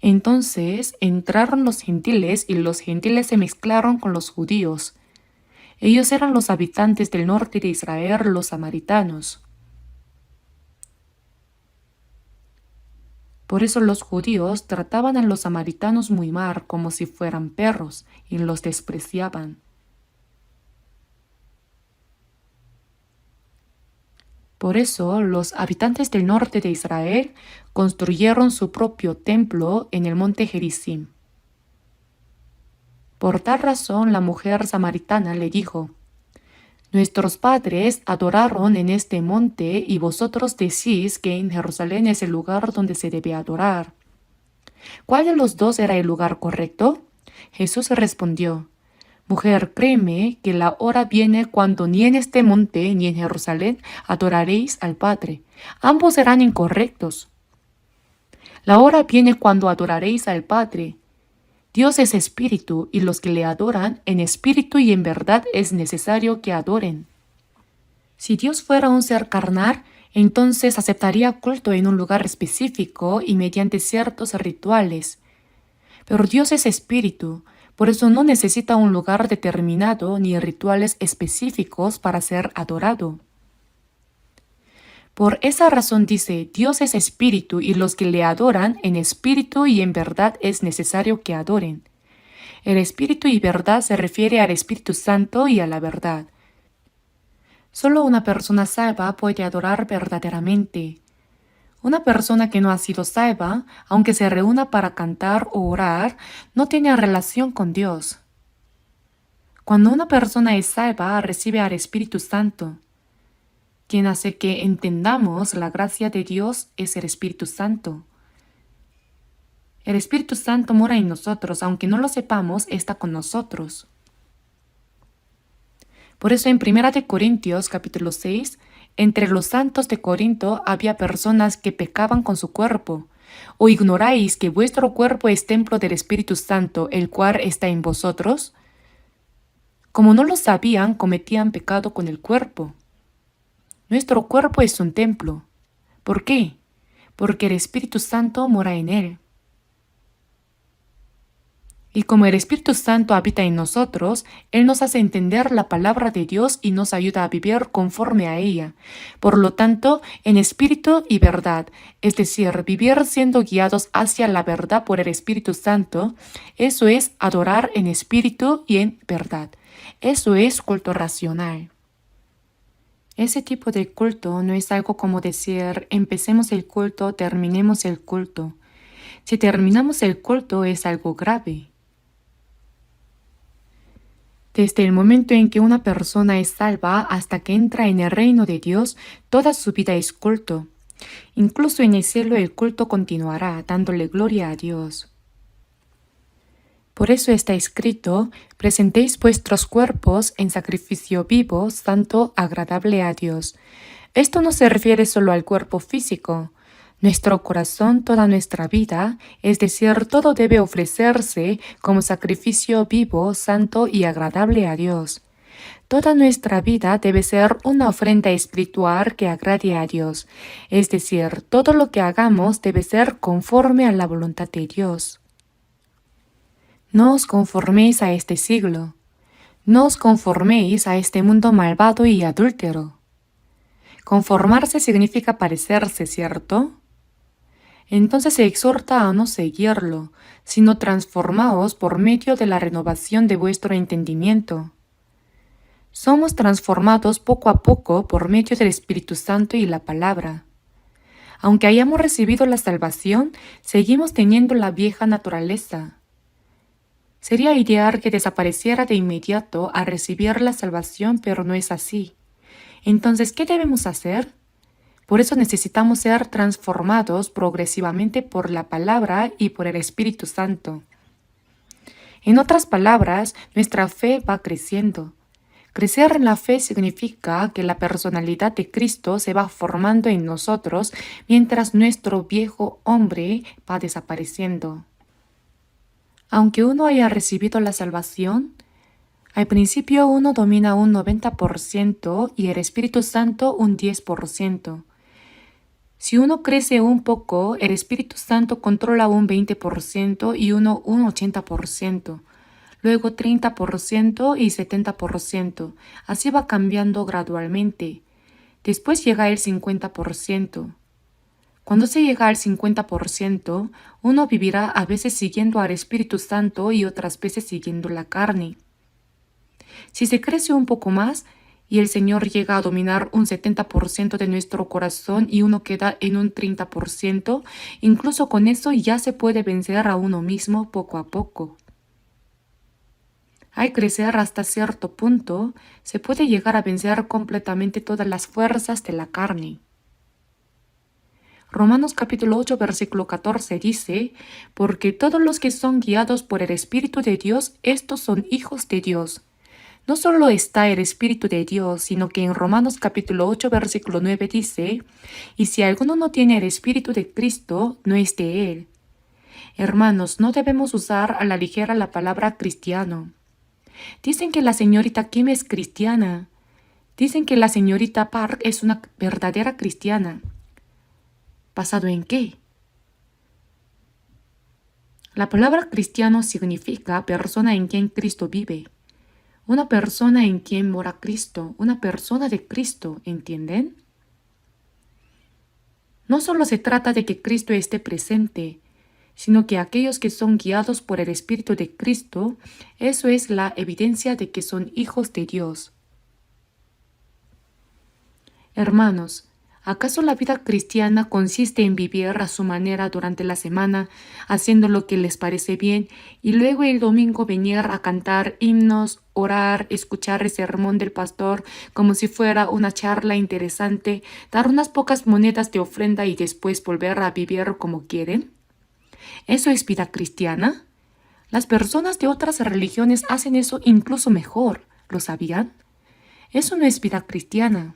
Entonces entraron los gentiles y los gentiles se mezclaron con los judíos. Ellos eran los habitantes del norte de Israel, los samaritanos. Por eso los judíos trataban a los samaritanos muy mal, como si fueran perros, y los despreciaban. Por eso los habitantes del norte de Israel construyeron su propio templo en el monte Gerizim. Por tal razón la mujer samaritana le dijo: Nuestros padres adoraron en este monte y vosotros decís que en Jerusalén es el lugar donde se debe adorar. ¿Cuál de los dos era el lugar correcto? Jesús respondió: Mujer, créeme que la hora viene cuando ni en este monte ni en Jerusalén adoraréis al Padre. Ambos serán incorrectos. La hora viene cuando adoraréis al Padre. Dios es espíritu y los que le adoran en espíritu y en verdad es necesario que adoren. Si Dios fuera un ser carnal, entonces aceptaría culto en un lugar específico y mediante ciertos rituales. Pero Dios es espíritu. Por eso no necesita un lugar determinado ni rituales específicos para ser adorado. Por esa razón dice, Dios es espíritu y los que le adoran en espíritu y en verdad es necesario que adoren. El espíritu y verdad se refiere al Espíritu Santo y a la verdad. Solo una persona salva puede adorar verdaderamente. Una persona que no ha sido salva, aunque se reúna para cantar o orar, no tiene relación con Dios. Cuando una persona es salva, recibe al Espíritu Santo. Quien hace que entendamos la gracia de Dios es el Espíritu Santo. El Espíritu Santo mora en nosotros, aunque no lo sepamos, está con nosotros. Por eso en 1 Corintios capítulo 6, entre los santos de Corinto había personas que pecaban con su cuerpo. ¿O ignoráis que vuestro cuerpo es templo del Espíritu Santo, el cual está en vosotros? Como no lo sabían, cometían pecado con el cuerpo. Nuestro cuerpo es un templo. ¿Por qué? Porque el Espíritu Santo mora en él. Y como el Espíritu Santo habita en nosotros, Él nos hace entender la palabra de Dios y nos ayuda a vivir conforme a ella. Por lo tanto, en espíritu y verdad, es decir, vivir siendo guiados hacia la verdad por el Espíritu Santo, eso es adorar en espíritu y en verdad. Eso es culto racional. Ese tipo de culto no es algo como decir, empecemos el culto, terminemos el culto. Si terminamos el culto es algo grave. Desde el momento en que una persona es salva hasta que entra en el reino de Dios, toda su vida es culto. Incluso en el cielo el culto continuará, dándole gloria a Dios. Por eso está escrito, presentéis vuestros cuerpos en sacrificio vivo, santo, agradable a Dios. Esto no se refiere solo al cuerpo físico. Nuestro corazón, toda nuestra vida, es decir, todo debe ofrecerse como sacrificio vivo, santo y agradable a Dios. Toda nuestra vida debe ser una ofrenda espiritual que agrade a Dios, es decir, todo lo que hagamos debe ser conforme a la voluntad de Dios. No os conforméis a este siglo, no os conforméis a este mundo malvado y adúltero. Conformarse significa parecerse, ¿cierto? Entonces se exhorta a no seguirlo, sino transformaos por medio de la renovación de vuestro entendimiento. Somos transformados poco a poco por medio del Espíritu Santo y la palabra. Aunque hayamos recibido la salvación, seguimos teniendo la vieja naturaleza. Sería ideal que desapareciera de inmediato al recibir la salvación, pero no es así. Entonces, ¿qué debemos hacer? Por eso necesitamos ser transformados progresivamente por la palabra y por el Espíritu Santo. En otras palabras, nuestra fe va creciendo. Crecer en la fe significa que la personalidad de Cristo se va formando en nosotros mientras nuestro viejo hombre va desapareciendo. Aunque uno haya recibido la salvación, al principio uno domina un 90% y el Espíritu Santo un 10%. Si uno crece un poco, el Espíritu Santo controla un 20% y uno un 80%, luego 30% y 70%. Así va cambiando gradualmente. Después llega el 50%. Cuando se llega al 50%, uno vivirá a veces siguiendo al Espíritu Santo y otras veces siguiendo la carne. Si se crece un poco más y el Señor llega a dominar un 70% de nuestro corazón y uno queda en un 30%, incluso con eso ya se puede vencer a uno mismo poco a poco. Al crecer hasta cierto punto, se puede llegar a vencer completamente todas las fuerzas de la carne. Romanos capítulo 8, versículo 14 dice, porque todos los que son guiados por el Espíritu de Dios, estos son hijos de Dios. No solo está el Espíritu de Dios, sino que en Romanos capítulo 8, versículo 9 dice, y si alguno no tiene el Espíritu de Cristo, no es de él. Hermanos, no debemos usar a la ligera la palabra cristiano. Dicen que la señorita Kim es cristiana. Dicen que la señorita Park es una verdadera cristiana. ¿Basado en qué? La palabra cristiano significa persona en quien Cristo vive. Una persona en quien mora Cristo, una persona de Cristo, ¿entienden? No solo se trata de que Cristo esté presente, sino que aquellos que son guiados por el Espíritu de Cristo, eso es la evidencia de que son hijos de Dios. Hermanos, ¿acaso la vida cristiana consiste en vivir a su manera durante la semana, haciendo lo que les parece bien, y luego el domingo venir a cantar himnos, orar, escuchar el sermón del pastor como si fuera una charla interesante, dar unas pocas monedas de ofrenda y después volver a vivir como quieren? ¿Eso es vida cristiana? Las personas de otras religiones hacen eso incluso mejor, ¿lo sabían? Eso no es vida cristiana.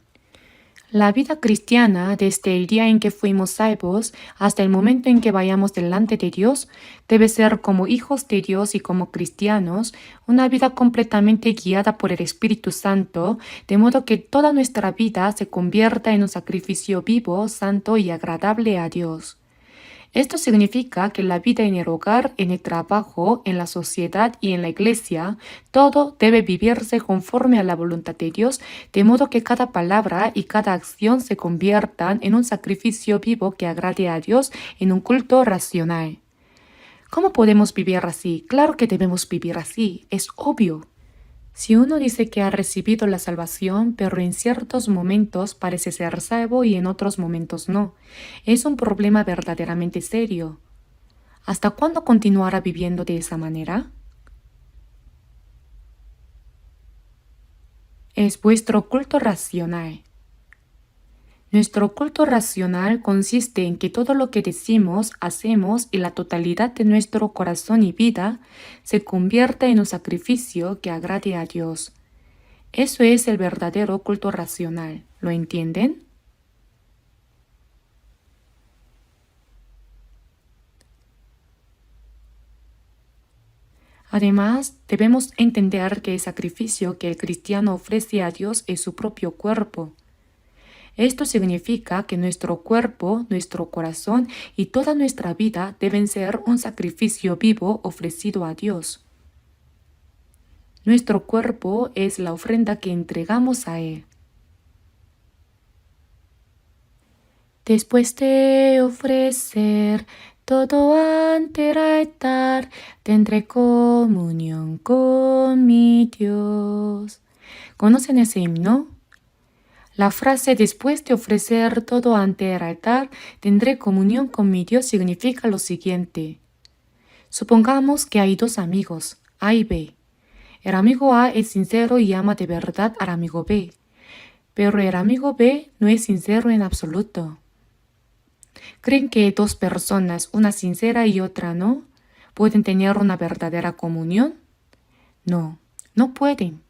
La vida cristiana, desde el día en que fuimos salvos hasta el momento en que vayamos delante de Dios, debe ser como hijos de Dios y como cristianos, una vida completamente guiada por el Espíritu Santo, de modo que toda nuestra vida se convierta en un sacrificio vivo, santo y agradable a Dios. Esto significa que la vida en el hogar, en el trabajo, en la sociedad y en la iglesia, todo debe vivirse conforme a la voluntad de Dios, de modo que cada palabra y cada acción se conviertan en un sacrificio vivo que agrade a Dios en un culto racional. ¿Cómo podemos vivir así? Claro que debemos vivir así, es obvio. Si uno dice que ha recibido la salvación, pero en ciertos momentos parece ser salvo y en otros momentos no, es un problema verdaderamente serio. ¿Hasta cuándo continuará viviendo de esa manera? Es vuestro culto racional. Nuestro culto racional consiste en que todo lo que decimos, hacemos y la totalidad de nuestro corazón y vida se convierta en un sacrificio que agrade a Dios. Eso es el verdadero culto racional. ¿Lo entienden? Además, debemos entender que el sacrificio que el cristiano ofrece a Dios es su propio cuerpo. Esto significa que nuestro cuerpo, nuestro corazón y toda nuestra vida deben ser un sacrificio vivo ofrecido a Dios. Nuestro cuerpo es la ofrenda que entregamos a Él. Después de ofrecer todo ante el altar, tendré comunión con mi Dios. ¿Conocen ese himno? La frase después de ofrecer todo ante el altar, tendré comunión con mi Dios significa lo siguiente. Supongamos que hay dos amigos. A y B. El amigo A es sincero y ama de verdad al amigo B, pero el amigo B no es sincero en absoluto. ¿Creen que dos personas, una sincera y otra no, pueden tener una verdadera comunión? No, no pueden.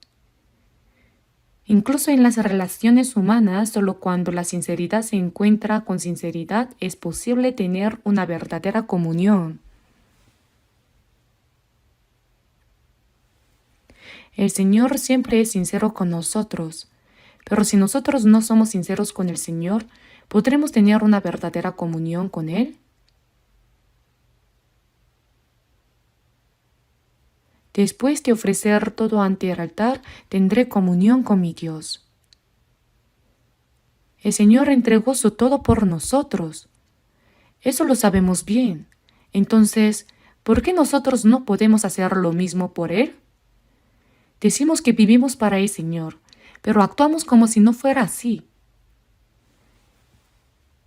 Incluso en las relaciones humanas, solo cuando la sinceridad se encuentra con sinceridad es posible tener una verdadera comunión. El Señor siempre es sincero con nosotros, pero si nosotros no somos sinceros con el Señor, ¿podremos tener una verdadera comunión con Él? Después de ofrecer todo ante el altar, tendré comunión con mi Dios. El Señor entregó su todo por nosotros. Eso lo sabemos bien. Entonces, ¿por qué nosotros no podemos hacer lo mismo por Él? Decimos que vivimos para el Señor, pero actuamos como si no fuera así.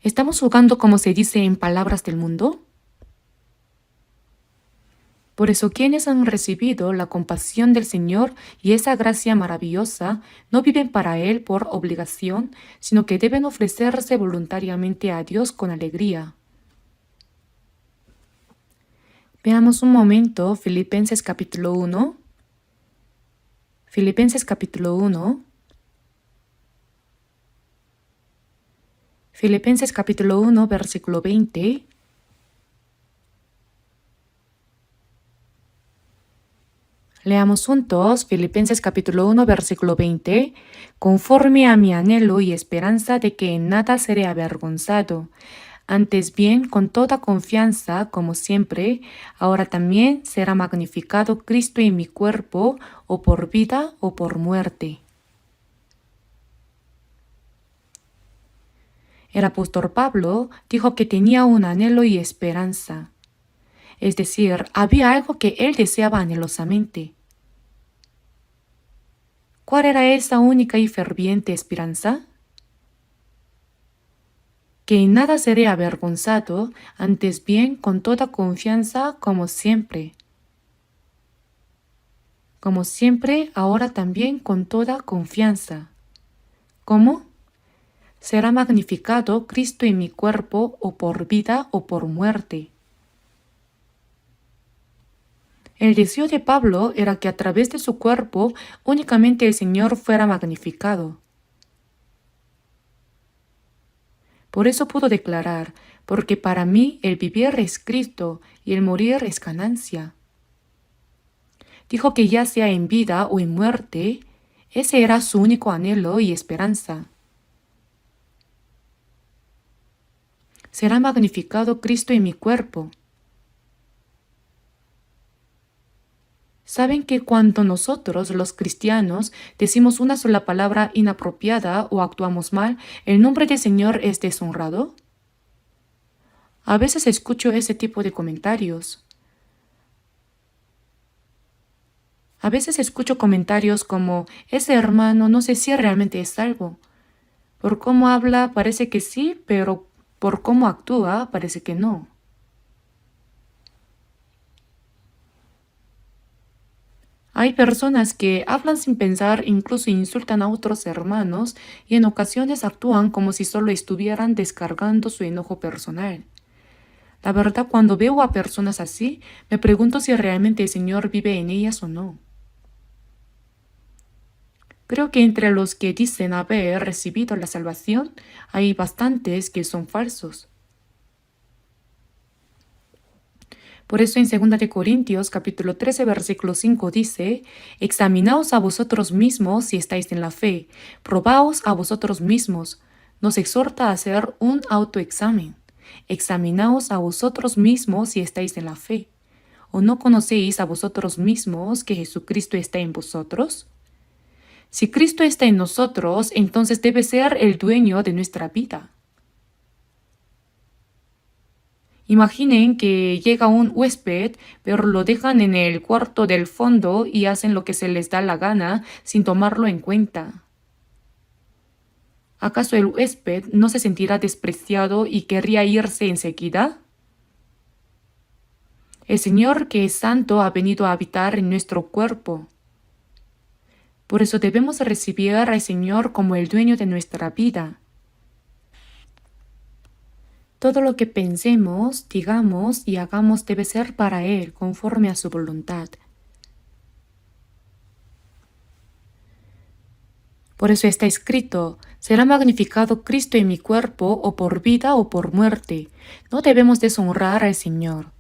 ¿Estamos jugando como se dice en palabras del mundo? Por eso quienes han recibido la compasión del Señor y esa gracia maravillosa no viven para Él por obligación, sino que deben ofrecerse voluntariamente a Dios con alegría. Veamos un momento Filipenses capítulo 1. Filipenses capítulo 1. Filipenses capítulo 1, versículo 20. Leamos juntos Filipenses capítulo 1, versículo 20. Conforme a mi anhelo y esperanza de que en nada seré avergonzado, antes bien, con toda confianza, como siempre, ahora también será magnificado Cristo en mi cuerpo, o por vida o por muerte. El apóstol Pablo dijo que tenía un anhelo y esperanza. Es decir, había algo que él deseaba anhelosamente. ¿Cuál era esa única y ferviente esperanza? Que en nada seré avergonzado, antes bien con toda confianza como siempre. Como siempre, ahora también con toda confianza. ¿Cómo? Será magnificado Cristo en mi cuerpo, o por vida o por muerte. El deseo de Pablo era que a través de su cuerpo únicamente el Señor fuera magnificado. Por eso pudo declarar, porque para mí el vivir es Cristo y el morir es ganancia. Dijo que ya sea en vida o en muerte, ese era su único anhelo y esperanza. Será magnificado Cristo en mi cuerpo. ¿Saben que cuando nosotros, los cristianos, decimos una sola palabra inapropiada o actuamos mal, el nombre del Señor es deshonrado? A veces escucho ese tipo de comentarios. A veces escucho comentarios como, ese hermano no sé si realmente es salvo. Por cómo habla parece que sí, pero por cómo actúa parece que no. Hay personas que hablan sin pensar, incluso insultan a otros hermanos y en ocasiones actúan como si solo estuvieran descargando su enojo personal. La verdad, cuando veo a personas así, me pregunto si realmente el Señor vive en ellas o no. Creo que entre los que dicen haber recibido la salvación, hay bastantes que son falsos. Por eso en 2 de Corintios capítulo 13 versículo 5 dice, examinaos a vosotros mismos si estáis en la fe, probaos a vosotros mismos. Nos exhorta a hacer un autoexamen. Examinaos a vosotros mismos si estáis en la fe. ¿O no conocéis a vosotros mismos que Jesucristo está en vosotros? Si Cristo está en nosotros, entonces debe ser el dueño de nuestra vida. Imaginen que llega un huésped, pero lo dejan en el cuarto del fondo y hacen lo que se les da la gana sin tomarlo en cuenta. ¿Acaso el huésped no se sentirá despreciado y querría irse enseguida? El Señor que es santo ha venido a habitar en nuestro cuerpo. Por eso debemos recibir al Señor como el dueño de nuestra vida. Todo lo que pensemos, digamos y hagamos debe ser para Él, conforme a su voluntad. Por eso está escrito, será magnificado Cristo en mi cuerpo, o por vida o por muerte. No debemos deshonrar al Señor.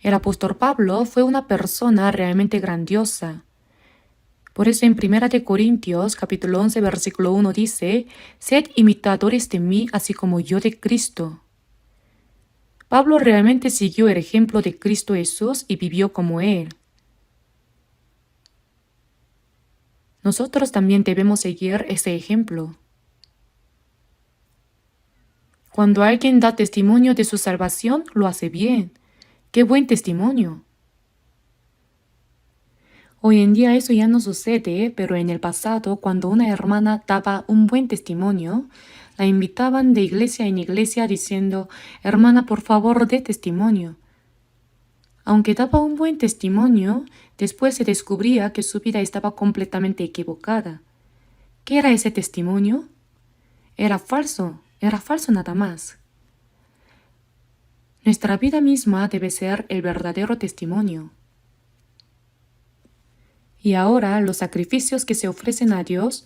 El apóstol Pablo fue una persona realmente grandiosa. Por eso en 1 Corintios capítulo 11 versículo 1 dice, sed imitadores de mí así como yo de Cristo. Pablo realmente siguió el ejemplo de Cristo Jesús y vivió como Él. Nosotros también debemos seguir ese ejemplo. Cuando alguien da testimonio de su salvación, lo hace bien. ¡Qué buen testimonio! Hoy en día eso ya no sucede, pero en el pasado, cuando una hermana daba un buen testimonio, la invitaban de iglesia en iglesia diciendo, hermana, por favor, dé testimonio. Aunque daba un buen testimonio, después se descubría que su vida estaba completamente equivocada. ¿Qué era ese testimonio? Era falso nada más. Nuestra vida misma debe ser el verdadero testimonio. Y ahora los sacrificios que se ofrecen a Dios,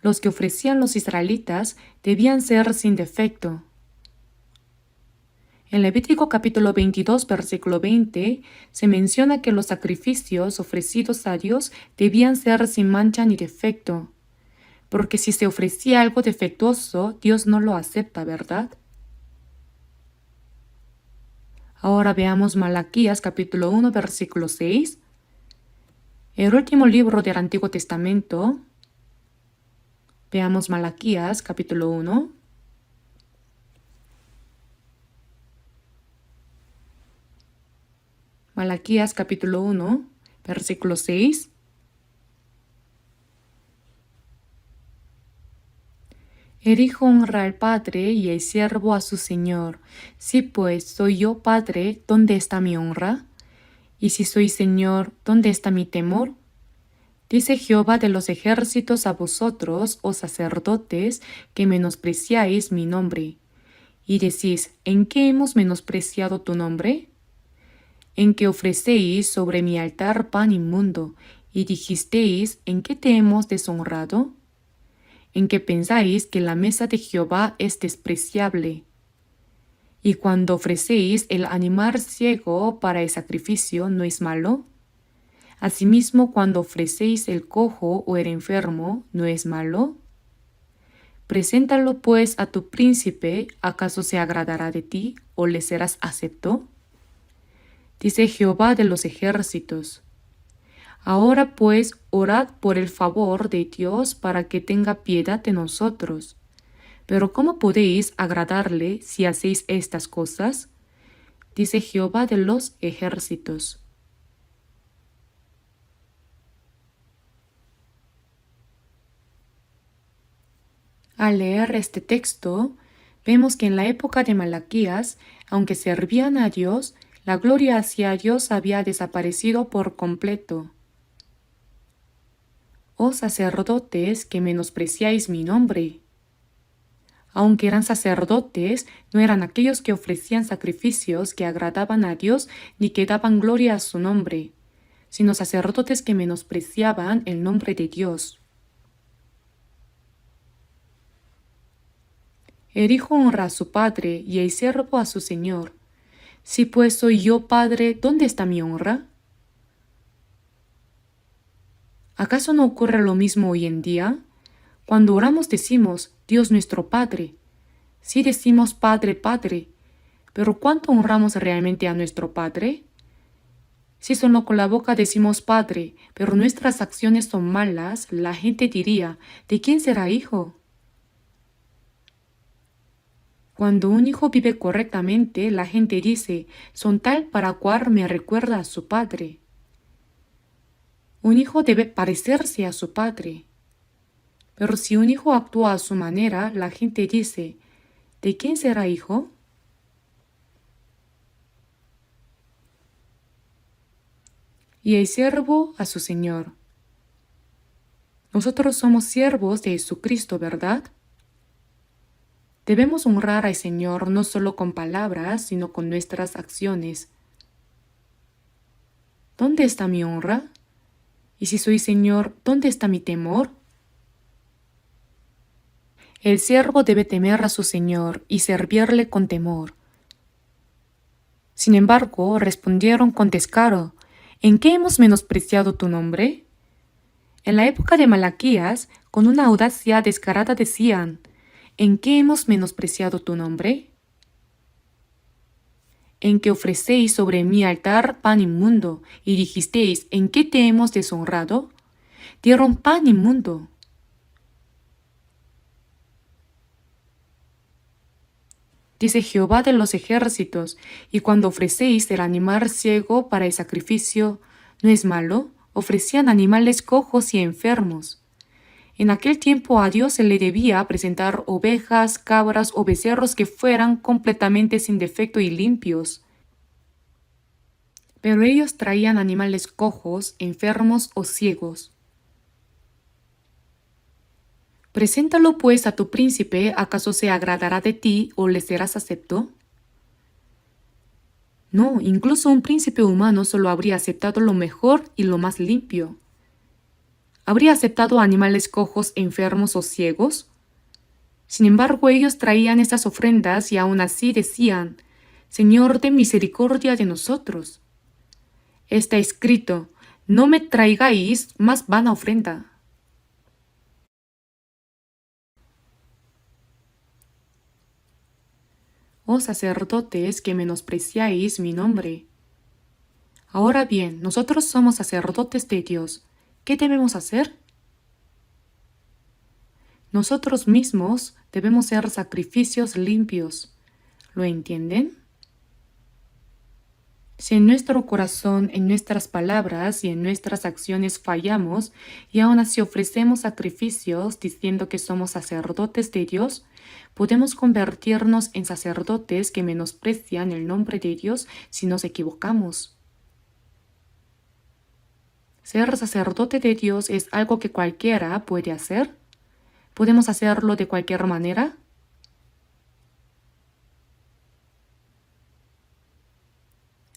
los que ofrecían los israelitas, debían ser sin defecto. En Levítico capítulo 22, versículo 20, se menciona que los sacrificios ofrecidos a Dios debían ser sin mancha ni defecto, porque si se ofrecía algo defectuoso, Dios no lo acepta, ¿verdad? Ahora veamos Malaquías capítulo 1, versículo 6. El último libro del Antiguo Testamento. Veamos Malaquías capítulo 1. Malaquías capítulo 1, versículo 6. El hijo honra al padre y el siervo a su señor. Si pues soy yo padre, ¿dónde está mi honra? Y si soy señor, ¿dónde está mi temor? Dice Jehová de los ejércitos a vosotros, oh sacerdotes, que menospreciáis mi nombre. Y decís, ¿en qué hemos menospreciado tu nombre? En que ofrecéis sobre mi altar pan inmundo, y dijisteis, ¿en qué te hemos deshonrado? En que pensáis que la mesa de Jehová es despreciable. Y cuando ofrecéis el animal ciego para el sacrificio, ¿no es malo? Asimismo, cuando ofrecéis el cojo o el enfermo, ¿no es malo? Preséntalo pues a tu príncipe, ¿acaso se agradará de ti o le serás acepto? Dice Jehová de los ejércitos. Ahora pues orad por el favor de Dios para que tenga piedad de nosotros. Pero ¿cómo podéis agradarle si hacéis estas cosas? Dice Jehová de los ejércitos. Al leer este texto, vemos que en la época de Malaquías, aunque servían a Dios, la gloria hacia Dios había desaparecido por completo. Oh sacerdotes, que menospreciáis mi nombre. Aunque eran sacerdotes, no eran aquellos que ofrecían sacrificios que agradaban a Dios ni que daban gloria a su nombre, sino sacerdotes que menospreciaban el nombre de Dios. El hijo honra a su padre y el siervo a su señor. Si pues soy yo padre, ¿dónde está mi honra? ¿Acaso no ocurre lo mismo hoy en día? Cuando oramos decimos, Dios nuestro Padre. Sí decimos Padre, Padre, pero ¿cuánto honramos realmente a nuestro Padre? Si solo con la boca decimos Padre, pero nuestras acciones son malas, la gente diría, ¿de quién será hijo? Cuando un hijo vive correctamente, la gente dice, son tal para cual me recuerda a su padre. Un hijo debe parecerse a su padre. Pero si un hijo actúa a su manera, la gente dice, ¿de quién será hijo? y el siervo a su Señor. Nosotros somos siervos de Jesucristo, ¿verdad? Debemos honrar al Señor no solo con palabras, sino con nuestras acciones. ¿Dónde está mi honra? Y si soy Señor, ¿dónde está mi temor? El siervo debe temer a su Señor y servirle con temor. Sin embargo, respondieron con descaro: ¿en qué hemos menospreciado tu nombre? En la época de Malaquías, con una audacia descarada decían: ¿en qué hemos menospreciado tu nombre? En que ofrecéis sobre mi altar pan inmundo, y dijisteis: ¿en qué te hemos deshonrado? Dieron pan inmundo. Dice Jehová de los ejércitos: y cuando ofrecéis el animal ciego para el sacrificio, ¿no es malo? Ofrecían animales cojos y enfermos. En aquel tiempo a Dios se le debía presentar ovejas, cabras o becerros que fueran completamente sin defecto y limpios. Pero ellos traían animales cojos, enfermos o ciegos. Preséntalo pues a tu príncipe, ¿acaso se agradará de ti o le serás acepto? No, incluso un príncipe humano solo habría aceptado lo mejor y lo más limpio. ¿Habría aceptado animales cojos, enfermos o ciegos? Sin embargo, ellos traían esas ofrendas y aún así decían: Señor, ten misericordia de nosotros. Está escrito: no me traigáis más vana ofrenda. Oh sacerdotes que menospreciáis mi nombre. Ahora bien, nosotros somos sacerdotes de Dios. ¿Qué debemos hacer? Nosotros mismos debemos ser sacrificios limpios. ¿Lo entienden? Si en nuestro corazón, en nuestras palabras y en nuestras acciones fallamos y aún así ofrecemos sacrificios diciendo que somos sacerdotes de Dios, podemos convertirnos en sacerdotes que menosprecian el nombre de Dios si nos equivocamos. ¿Ser sacerdote de Dios es algo que cualquiera puede hacer? ¿Podemos hacerlo de cualquier manera?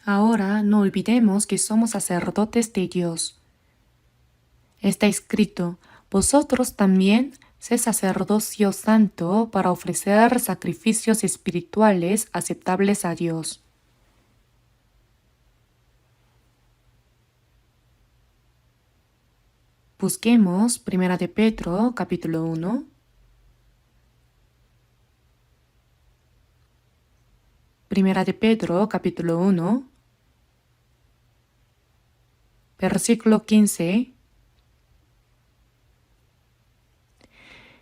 Ahora no olvidemos que somos sacerdotes de Dios. Está escrito: vosotros también sed sacerdocio santo para ofrecer sacrificios espirituales aceptables a Dios. Busquemos 1 de Pedro, capítulo 1. Primera de Pedro, capítulo 1, versículo 15.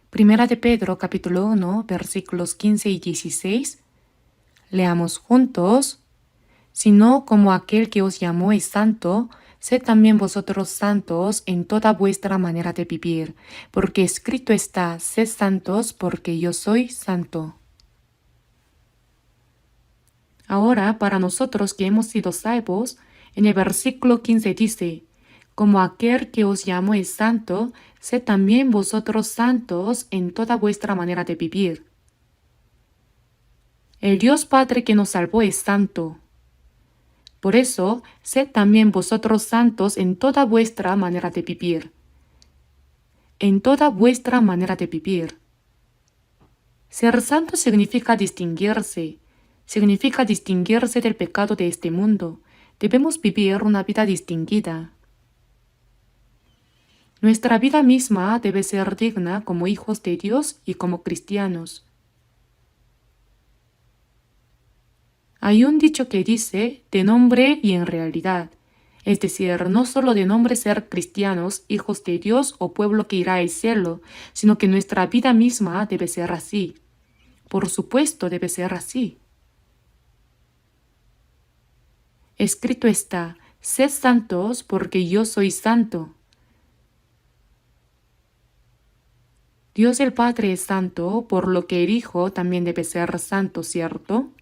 Primera de Pedro, capítulo 1, versículos 15 y 16. Leamos juntos. Sino como aquel que os llamó es santo, sed también vosotros santos en toda vuestra manera de vivir, porque escrito está: sed santos porque yo soy santo. Ahora, para nosotros que hemos sido salvos, en el versículo 15 dice: como aquel que os llamó es santo, sed también vosotros santos en toda vuestra manera de vivir. El Dios Padre que nos salvó es santo. Por eso, sed también vosotros santos en toda vuestra manera de vivir. En toda vuestra manera de vivir. Ser santo significa distinguirse del pecado de este mundo. Debemos vivir una vida distinguida. Nuestra vida misma debe ser digna como hijos de Dios y como cristianos. Hay un dicho que dice: de nombre y en realidad. Es decir, no solo de nombre ser cristianos, hijos de Dios o pueblo que irá al cielo, sino que nuestra vida misma debe ser así. Por supuesto, debe ser así. Escrito está: sed santos porque yo soy santo. Dios el Padre es santo, por lo que el Hijo también debe ser santo, ¿cierto?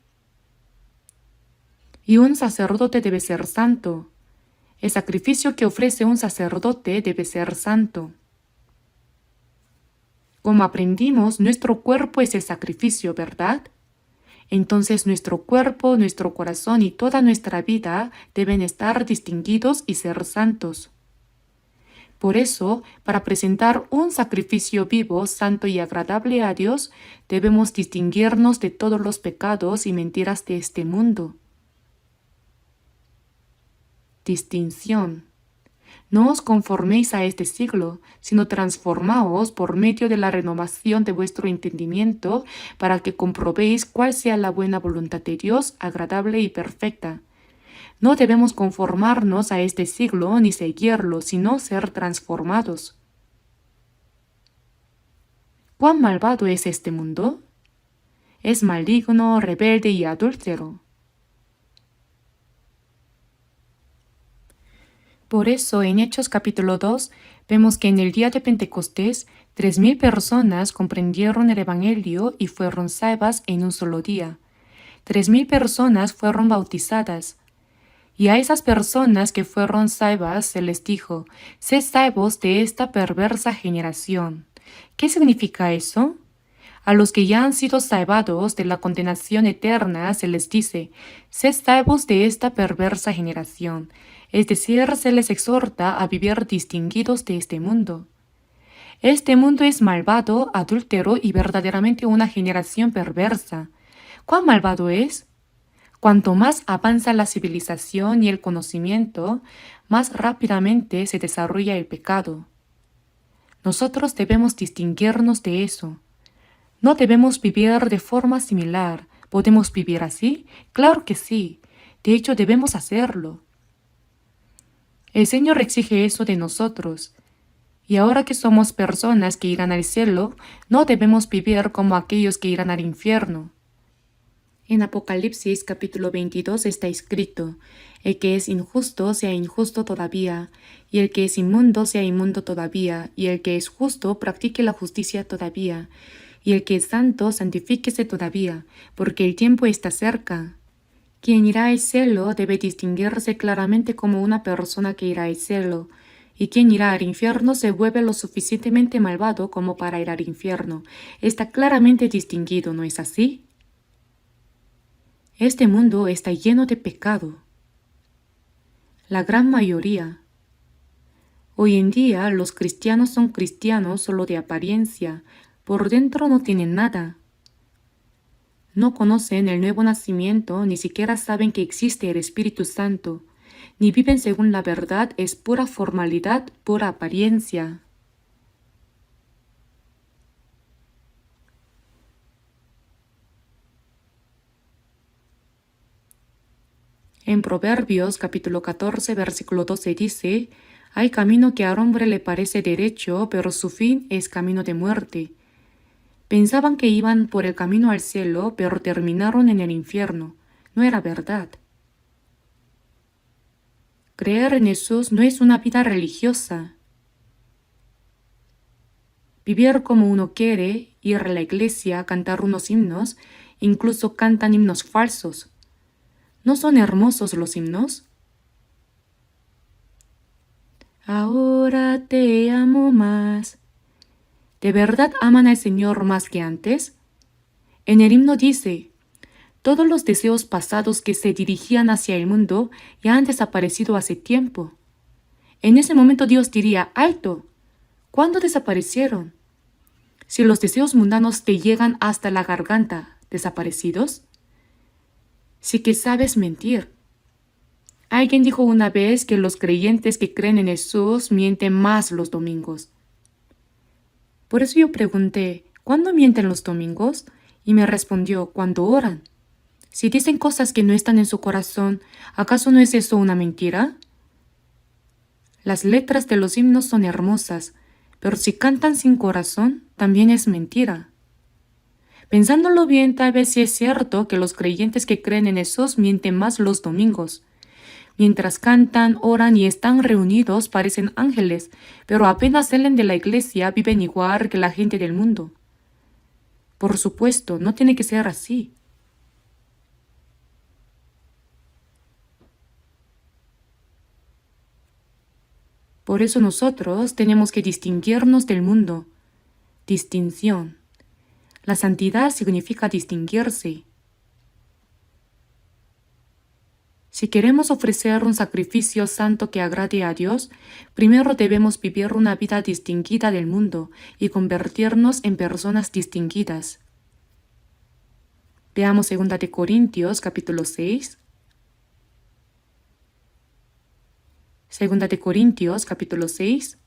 Y un sacerdote debe ser santo. El sacrificio que ofrece un sacerdote debe ser santo. Como aprendimos, nuestro cuerpo es el sacrificio, ¿verdad? Entonces nuestro cuerpo, nuestro corazón y toda nuestra vida deben estar distinguidos y ser santos. Por eso, para presentar un sacrificio vivo, santo y agradable a Dios, debemos distinguirnos de todos los pecados y mentiras de este mundo. Distinción. No os conforméis a este siglo, sino transformaos por medio de la renovación de vuestro entendimiento, para que comprobéis cuál sea la buena voluntad de Dios, agradable y perfecta. No debemos conformarnos a este siglo ni seguirlo, sino ser transformados. ¿Cuán malvado es este mundo? Es maligno, rebelde y adúltero. Por eso en Hechos capítulo 2 vemos que en el día de Pentecostés 3,000 personas comprendieron el Evangelio y fueron salvas en un solo día. 3,000 personas fueron bautizadas. Y a esas personas que fueron salvas se les dijo: sed salvos de esta perversa generación. ¿Qué significa eso? A los que ya han sido salvados de la condenación eterna se les dice: sed salvos de esta perversa generación. Es decir, se les exhorta a vivir distinguidos de este mundo. Este mundo es malvado, adúltero y verdaderamente una generación perversa. ¿Cuán malvado es? Cuanto más avanza la civilización y el conocimiento, más rápidamente se desarrolla el pecado. Nosotros debemos distinguirnos de eso. No debemos vivir de forma similar. ¿Podemos vivir así? Claro que sí. De hecho, debemos hacerlo. El Señor exige eso de nosotros. Y ahora que somos personas que irán al cielo, no debemos vivir como aquellos que irán al infierno. En Apocalipsis capítulo 22 está escrito: el que es injusto sea injusto todavía, y el que es inmundo sea inmundo todavía, y el que es justo practique la justicia todavía, y el que es santo santifíquese todavía, porque el tiempo está cerca. Quien irá al cielo debe distinguirse claramente como una persona que irá al cielo, y quien irá al infierno se vuelve lo suficientemente malvado como para ir al infierno. Está claramente distinguido, ¿no es así? Este mundo está lleno de pecado. La gran mayoría. Hoy en día los cristianos son cristianos solo de apariencia, por dentro no tienen nada. No conocen el nuevo nacimiento, ni siquiera saben que existe el Espíritu Santo, ni viven según la verdad, es pura formalidad, pura apariencia. En Proverbios capítulo 14, versículo 12 dice: hay camino que al hombre le parece derecho, pero su fin es camino de muerte. Pensaban que iban por el camino al cielo, pero terminaron en el infierno. No era verdad. Creer en Jesús no es una vida religiosa. Vivir como uno quiere, ir a la iglesia, cantar unos himnos, incluso cantan himnos falsos. ¿No son hermosos los himnos? Ahora te amo más. ¿De verdad aman al Señor más que antes? En el himno dice: todos los deseos pasados que se dirigían hacia el mundo ya han desaparecido hace tiempo. En ese momento Dios diría: alto, ¿cuándo desaparecieron? Si los deseos mundanos te llegan hasta la garganta, ¿desaparecidos? Sí que sabes mentir. Alguien dijo una vez que los creyentes que creen en Jesús mienten más los domingos. Por eso yo pregunté: ¿cuándo mienten los domingos? Y me respondió: cuando oran. Si dicen cosas que no están en su corazón, ¿acaso no es eso una mentira? Las letras de los himnos son hermosas, pero si cantan sin corazón, también es mentira. Pensándolo bien, tal vez sí es cierto que los creyentes que creen en Jesús mienten más los domingos. Mientras cantan, oran y están reunidos parecen ángeles, pero apenas salen de la iglesia viven igual que la gente del mundo. Por supuesto, no tiene que ser así. Por eso nosotros tenemos que distinguirnos del mundo. Distinción. La santidad significa distinguirse. Si queremos ofrecer un sacrificio santo que agrade a Dios, primero debemos vivir una vida distinguida del mundo y convertirnos en personas distinguidas. Veamos 2 de Corintios capítulo 6. 2 de Corintios capítulo 6.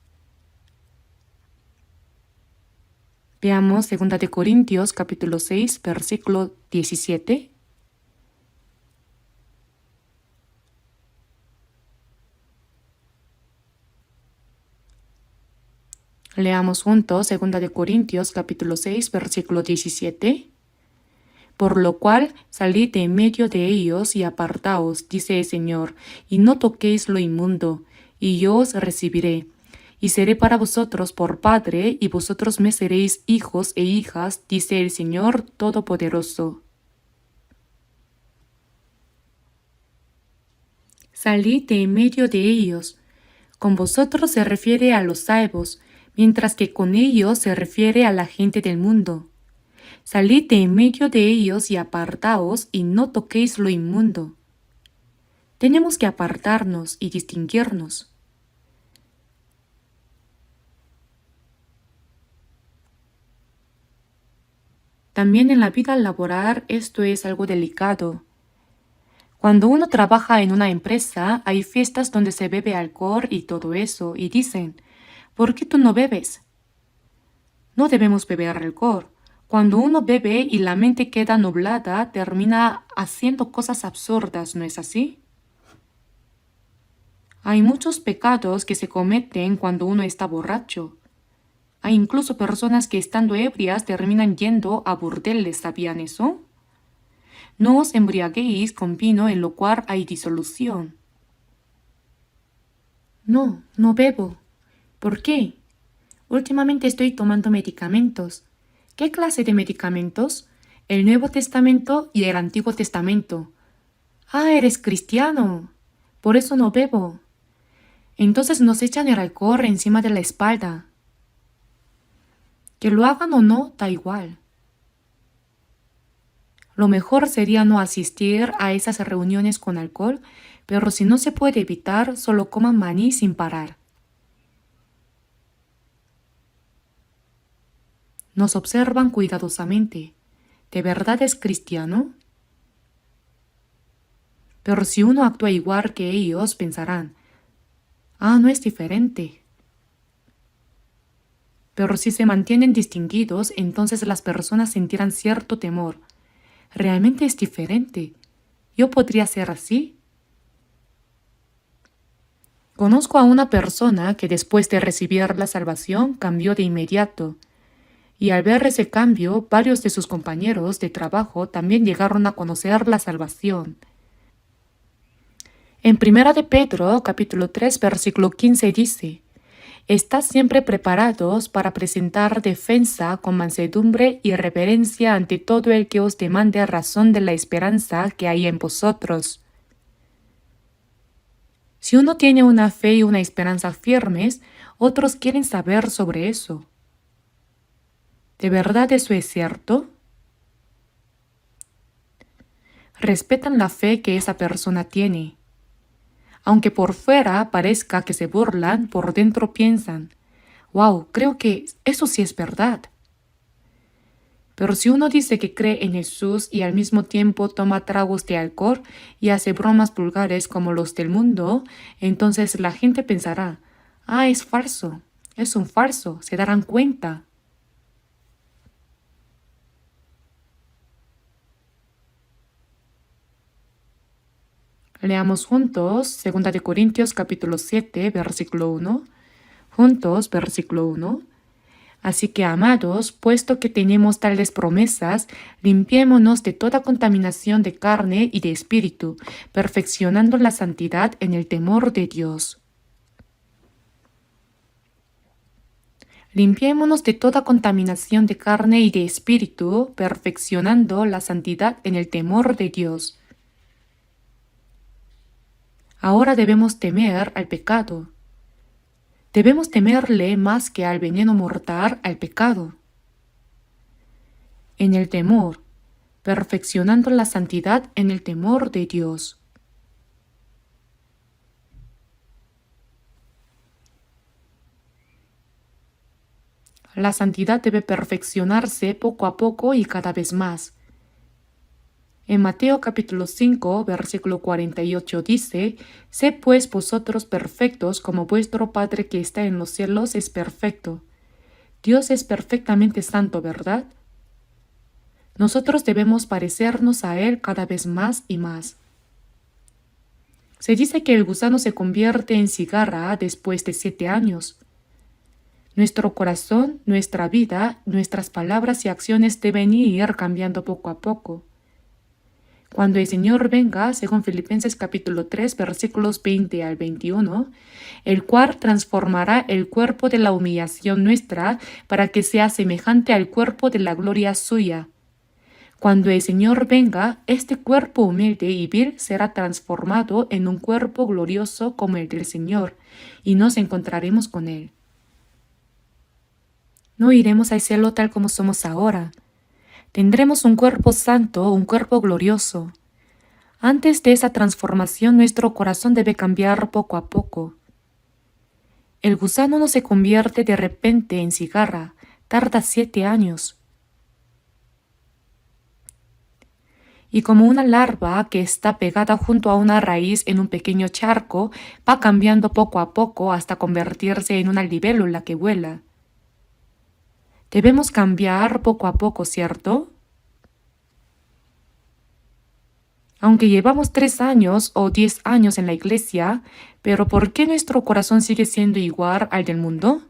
Veamos 2 de Corintios capítulo 6, versículo 17. Leamos juntos 2 de Corintios capítulo 6, versículo 17. Por lo cual salid de en medio de ellos y apartaos, dice el Señor, y no toquéis lo inmundo, y yo os recibiré. Y seré para vosotros por Padre, y vosotros me seréis hijos e hijas, dice el Señor Todopoderoso. Salid de en medio de ellos. Con vosotros se refiere a los salvos, mientras que con ellos se refiere a la gente del mundo. Salid de en medio de ellos y apartaos y no toquéis lo inmundo. Tenemos que apartarnos y distinguirnos. También en la vida laboral esto es algo delicado. Cuando uno trabaja en una empresa, hay fiestas donde se bebe alcohol y todo eso, y dicen, ¿por qué tú no bebes? No debemos beber alcohol. Cuando uno bebe y la mente queda nublada, termina haciendo cosas absurdas, ¿no es así? Hay muchos pecados que se cometen cuando uno está borracho. Hay incluso personas que estando ebrias terminan yendo a burdeles, ¿sabían eso? No os embriaguéis con vino en lo cual hay disolución. No, no bebo. ¿Por qué? Últimamente estoy tomando medicamentos. ¿Qué clase de medicamentos? El Nuevo Testamento y el Antiguo Testamento. Ah, eres cristiano. Por eso no bebo. Entonces nos echan el alcohol encima de la espalda. Que lo hagan o no, da igual. Lo mejor sería no asistir a esas reuniones con alcohol, pero si no se puede evitar, solo coman maní sin parar. Nos observan cuidadosamente. ¿De verdad es cristiano? Pero si uno actúa igual que ellos, pensarán, ah, no es diferente. Pero si se mantienen distinguidos, entonces las personas sentirán cierto temor. Realmente es diferente. ¿Yo podría ser así? Conozco a una persona que después de recibir la salvación cambió de inmediato. Y al ver ese cambio, varios de sus compañeros de trabajo también llegaron a conocer la salvación. En 1 de Pedro, capítulo 3, versículo 15 dice, «Estad siempre preparados para presentar defensa con mansedumbre y reverencia ante todo el que os demande razón de la esperanza que hay en vosotros». Si uno tiene una fe y una esperanza firmes, otros quieren saber sobre eso. ¿De verdad eso es cierto? Respetan la fe que esa persona tiene. Aunque por fuera parezca que se burlan, por dentro piensan, wow, creo que eso sí es verdad. Pero si uno dice que cree en Jesús y al mismo tiempo toma tragos de alcohol y hace bromas vulgares como los del mundo, entonces la gente pensará, ah, es falso, es un falso, se darán cuenta. Leamos juntos 2 de Corintios capítulo 7, versículo 1. Juntos, versículo 1. Así que, amados, puesto que tenemos tales promesas, limpiémonos de toda contaminación de carne y de espíritu, perfeccionando la santidad en el temor de Dios. Limpiémonos de toda contaminación de carne y de espíritu, perfeccionando la santidad en el temor de Dios. Ahora debemos temer al pecado. Debemos temerle más que al veneno mortal, al pecado. En el temor, perfeccionando la santidad en el temor de Dios. La santidad debe perfeccionarse poco a poco y cada vez más. En Mateo capítulo 5, versículo 48 dice, «Sed pues vosotros perfectos como vuestro Padre que está en los cielos es perfecto». Dios es perfectamente santo, ¿verdad? Nosotros debemos parecernos a Él cada vez más y más. Se dice que el gusano se convierte en cigarra después de 7 años. Nuestro corazón, nuestra vida, nuestras palabras y acciones deben ir cambiando poco a poco. Cuando el Señor venga, según Filipenses capítulo 3, versículos 20 al 21, el cual transformará el cuerpo de la humillación nuestra para que sea semejante al cuerpo de la gloria suya. Cuando el Señor venga, este cuerpo humilde y vil será transformado en un cuerpo glorioso como el del Señor, y nos encontraremos con Él. No iremos al cielo tal como somos ahora. Tendremos un cuerpo santo, un cuerpo glorioso. Antes de esa transformación, nuestro corazón debe cambiar poco a poco. El gusano no se convierte de repente en cigarra, tarda 7 años. Y como una larva que está pegada junto a una raíz en un pequeño charco, va cambiando poco a poco hasta convertirse en una libélula que vuela. Debemos cambiar poco a poco, ¿cierto? Aunque llevamos 3 años o 10 años en la iglesia, ¿pero por qué nuestro corazón sigue siendo igual al del mundo?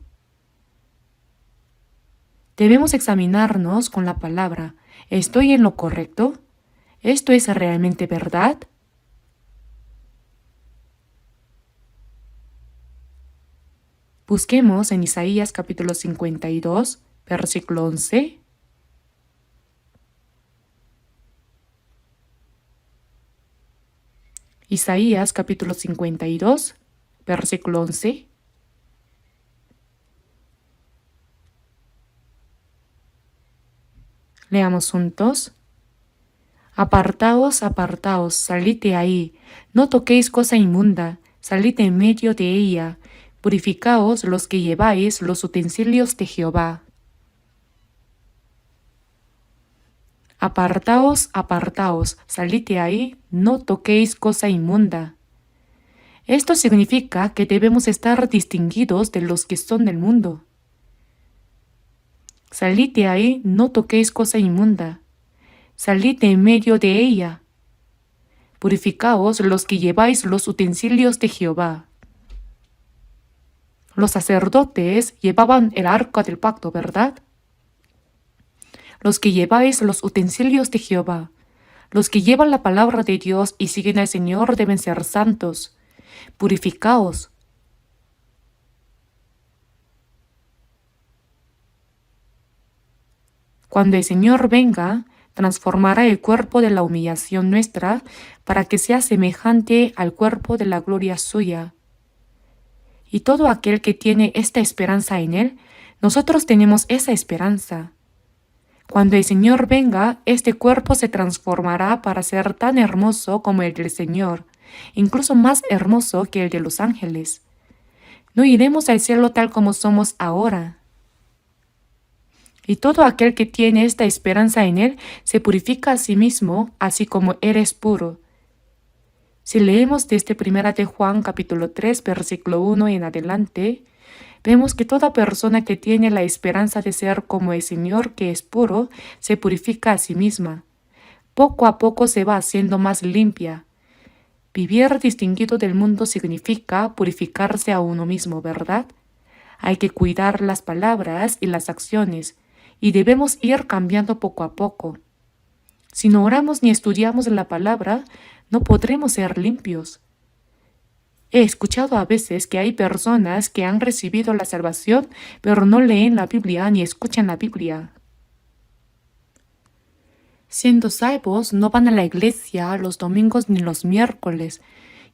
Debemos examinarnos con la palabra. ¿Estoy en lo correcto? ¿Esto es realmente verdad? Busquemos en Isaías capítulo 52, versículo 11. Isaías capítulo 52, versículo 11. Leamos juntos. Apartaos, apartaos, salid de ahí, no toquéis cosa inmunda, salid en medio de ella, purificaos los que lleváis los utensilios de Jehová. Apartaos, apartaos, salid de ahí, no toquéis cosa inmunda. Esto significa que debemos estar distinguidos de los que son del mundo. Salid de ahí, no toquéis cosa inmunda. Salid de en medio de ella. Purificaos los que lleváis los utensilios de Jehová. Los sacerdotes llevaban el arca del pacto, ¿verdad? Los que lleváis los utensilios de Jehová, los que llevan la palabra de Dios y siguen al Señor deben ser santos. Purificaos. Cuando el Señor venga, transformará el cuerpo de la humillación nuestra para que sea semejante al cuerpo de la gloria suya. Y todo aquel que tiene esta esperanza en Él, nosotros tenemos esa esperanza. Cuando el Señor venga, este cuerpo se transformará para ser tan hermoso como el del Señor, incluso más hermoso que el de los ángeles. No iremos al cielo tal como somos ahora. Y todo aquel que tiene esta esperanza en Él se purifica a sí mismo, así como Él es puro. Si leemos desde 1 de Juan capítulo 3, versículo 1 en adelante, vemos que toda persona que tiene la esperanza de ser como el Señor que es puro, se purifica a sí misma. Poco a poco se va haciendo más limpia. Vivir distinguido del mundo significa purificarse a uno mismo, ¿verdad? Hay que cuidar las palabras y las acciones, y debemos ir cambiando poco a poco. Si no oramos ni estudiamos la palabra, no podremos ser limpios. He escuchado a veces que hay personas que han recibido la salvación, pero no leen la Biblia ni escuchan la Biblia. Siendo salvos, no van a la iglesia los domingos ni los miércoles,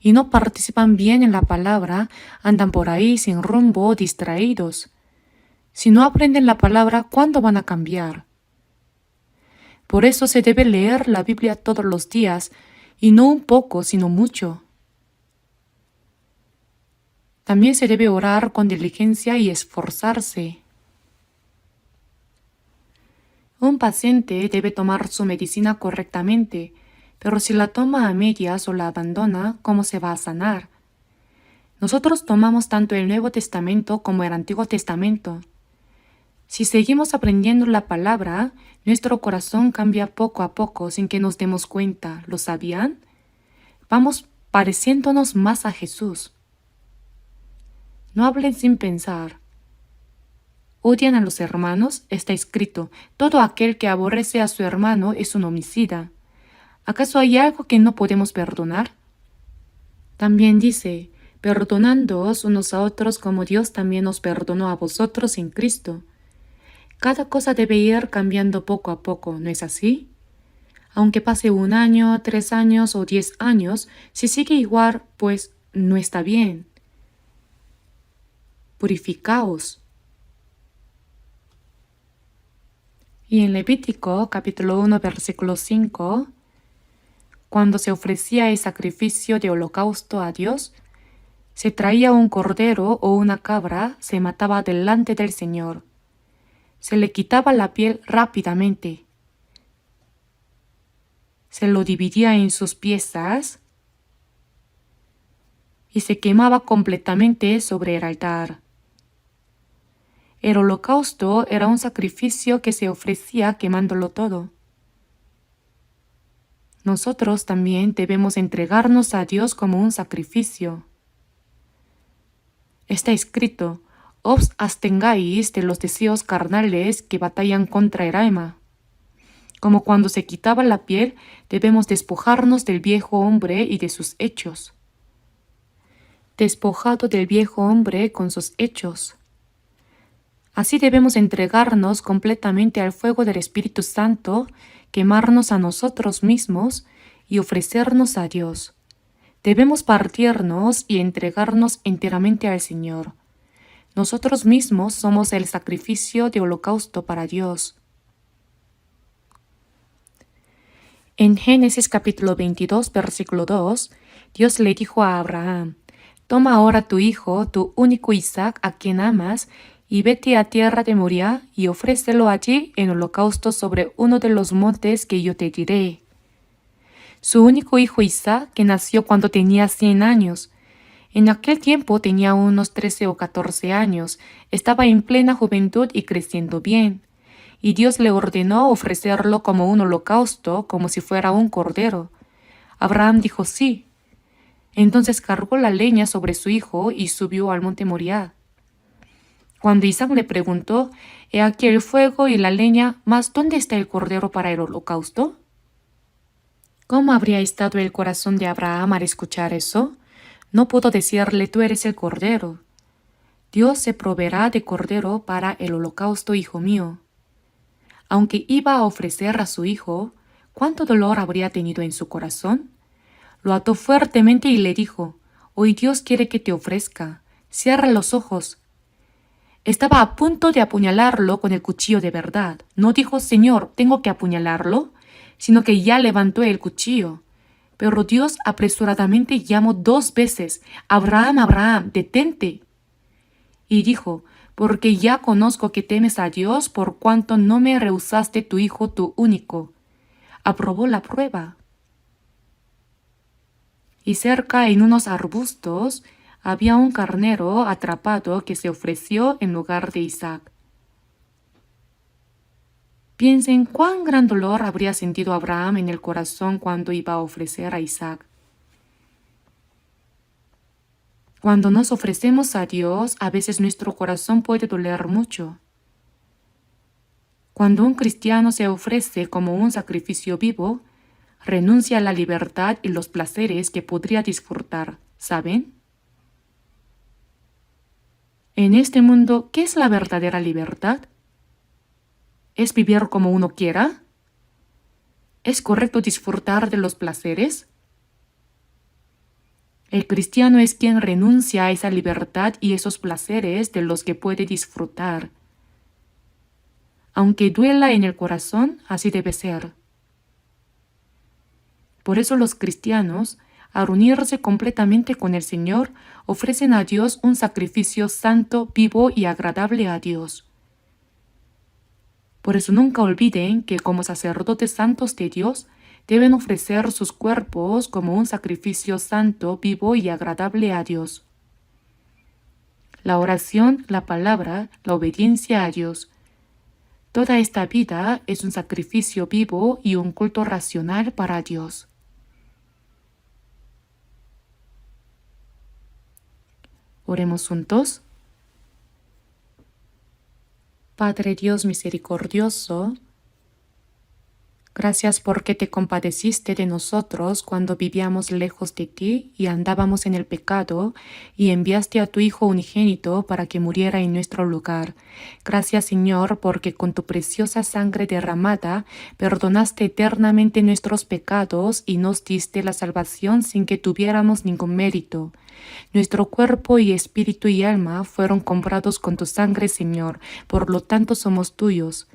y no participan bien en la palabra, andan por ahí sin rumbo, distraídos. Si no aprenden la palabra, ¿cuándo van a cambiar? Por eso se debe leer la Biblia todos los días, y no un poco, sino mucho. También se debe orar con diligencia y esforzarse. Un paciente debe tomar su medicina correctamente, pero si la toma a medias o la abandona, ¿cómo se va a sanar? Nosotros tomamos tanto el Nuevo Testamento como el Antiguo Testamento. Si seguimos aprendiendo la palabra, nuestro corazón cambia poco a poco sin que nos demos cuenta. ¿Lo sabían? Vamos pareciéndonos más a Jesús. No hablen sin pensar. ¿Odian a los hermanos? Está escrito, todo aquel que aborrece a su hermano es un homicida. ¿Acaso hay algo que no podemos perdonar? También dice, perdonándoos unos a otros como Dios también os perdonó a vosotros en Cristo. Cada cosa debe ir cambiando poco a poco, ¿no es así? Aunque pase 1 año, 3 años o 10 años, si sigue igual, pues no está bien. Purificaos. Y en Levítico capítulo 1 versículo 5, cuando se ofrecía el sacrificio de holocausto a Dios, se traía un cordero o una cabra, se mataba delante del Señor. Se le quitaba la piel rápidamente. Se lo dividía en sus piezas y se quemaba completamente sobre el altar. El holocausto era un sacrificio que se ofrecía quemándolo todo. Nosotros también debemos entregarnos a Dios como un sacrificio. Está escrito, os abstengáis de los deseos carnales que batallan contra el alma. Como cuando se quitaba la piel, debemos despojarnos del viejo hombre y de sus hechos. Despojado del viejo hombre con sus hechos. Así debemos entregarnos completamente al fuego del Espíritu Santo, quemarnos a nosotros mismos y ofrecernos a Dios. Debemos partirnos y entregarnos enteramente al Señor. Nosotros mismos somos el sacrificio de holocausto para Dios. En Génesis capítulo 22, versículo 2, Dios le dijo a Abraham, «Toma ahora tu hijo, tu único Isaac, a quien amas, y vete a tierra de Moriah y ofrécelo allí en holocausto sobre uno de los montes que yo te diré». Su único hijo Isaac, que nació cuando tenía 100 años. En aquel tiempo tenía unos 13 o 14 años, estaba en plena juventud y creciendo bien. Y Dios le ordenó ofrecerlo como un holocausto, como si fuera un cordero. Abraham dijo sí. Entonces cargó la leña sobre su hijo y subió al monte Moriah. Cuando Isaac le preguntó, «He aquí el fuego y la leña, mas ¿dónde está el cordero para el holocausto?». ¿Cómo habría estado el corazón de Abraham al escuchar eso? No pudo decirle, «Tú eres el cordero». Dios se proveerá de cordero para el holocausto, hijo mío. Aunque iba a ofrecer a su hijo, ¿cuánto dolor habría tenido en su corazón? Lo ató fuertemente y le dijo, «Hoy Dios quiere que te ofrezca. Cierra los ojos». Estaba a punto de apuñalarlo con el cuchillo de verdad. No dijo, «Señor, ¿tengo que apuñalarlo?», sino que ya levantó el cuchillo. Pero Dios apresuradamente llamó 2 veces, «Abraham, Abraham, detente». Y dijo, «Porque ya conozco que temes a Dios por cuanto no me rehusaste tu hijo, tu único». Aprobó la prueba. Y cerca en unos arbustos había un carnero atrapado que se ofreció en lugar de Isaac. Piensen cuán gran dolor habría sentido Abraham en el corazón cuando iba a ofrecer a Isaac. Cuando nos ofrecemos a Dios, a veces nuestro corazón puede doler mucho. Cuando un cristiano se ofrece como un sacrificio vivo, renuncia a la libertad y los placeres que podría disfrutar, ¿saben? En este mundo, ¿qué es la verdadera libertad? ¿Es vivir como uno quiera? ¿Es correcto disfrutar de los placeres? El cristiano es quien renuncia a esa libertad y esos placeres de los que puede disfrutar. Aunque duela en el corazón, así debe ser. Por eso los cristianos, al unirse completamente con el Señor, ofrecen a Dios un sacrificio santo, vivo y agradable a Dios. Por eso nunca olviden que como sacerdotes santos de Dios, deben ofrecer sus cuerpos como un sacrificio santo, vivo y agradable a Dios. La oración, la palabra, la obediencia a Dios. Toda esta vida es un sacrificio vivo y un culto racional para Dios. Oremos juntos. Padre Dios misericordioso, gracias porque te compadeciste de nosotros cuando vivíamos lejos de ti y andábamos en el pecado, y enviaste a tu Hijo unigénito para que muriera en nuestro lugar. Gracias, Señor, porque con tu preciosa sangre derramada perdonaste eternamente nuestros pecados y nos diste la salvación sin que tuviéramos ningún mérito. Nuestro cuerpo y espíritu y alma fueron comprados con tu sangre, Señor, por lo tanto somos tuyos.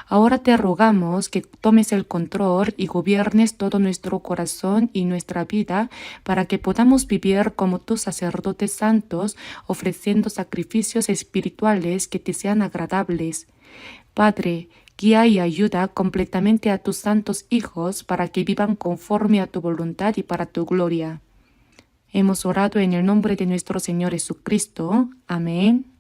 Ahora te rogamos que tomes el control y gobiernes todo nuestro corazón y nuestra vida para que podamos vivir como tus sacerdotes santos, ofreciendo sacrificios espirituales que te sean agradables. Padre, guía y ayuda completamente a tus santos hijos para que vivan conforme a tu voluntad y para tu gloria. Hemos orado en el nombre de nuestro Señor Jesucristo. Amén.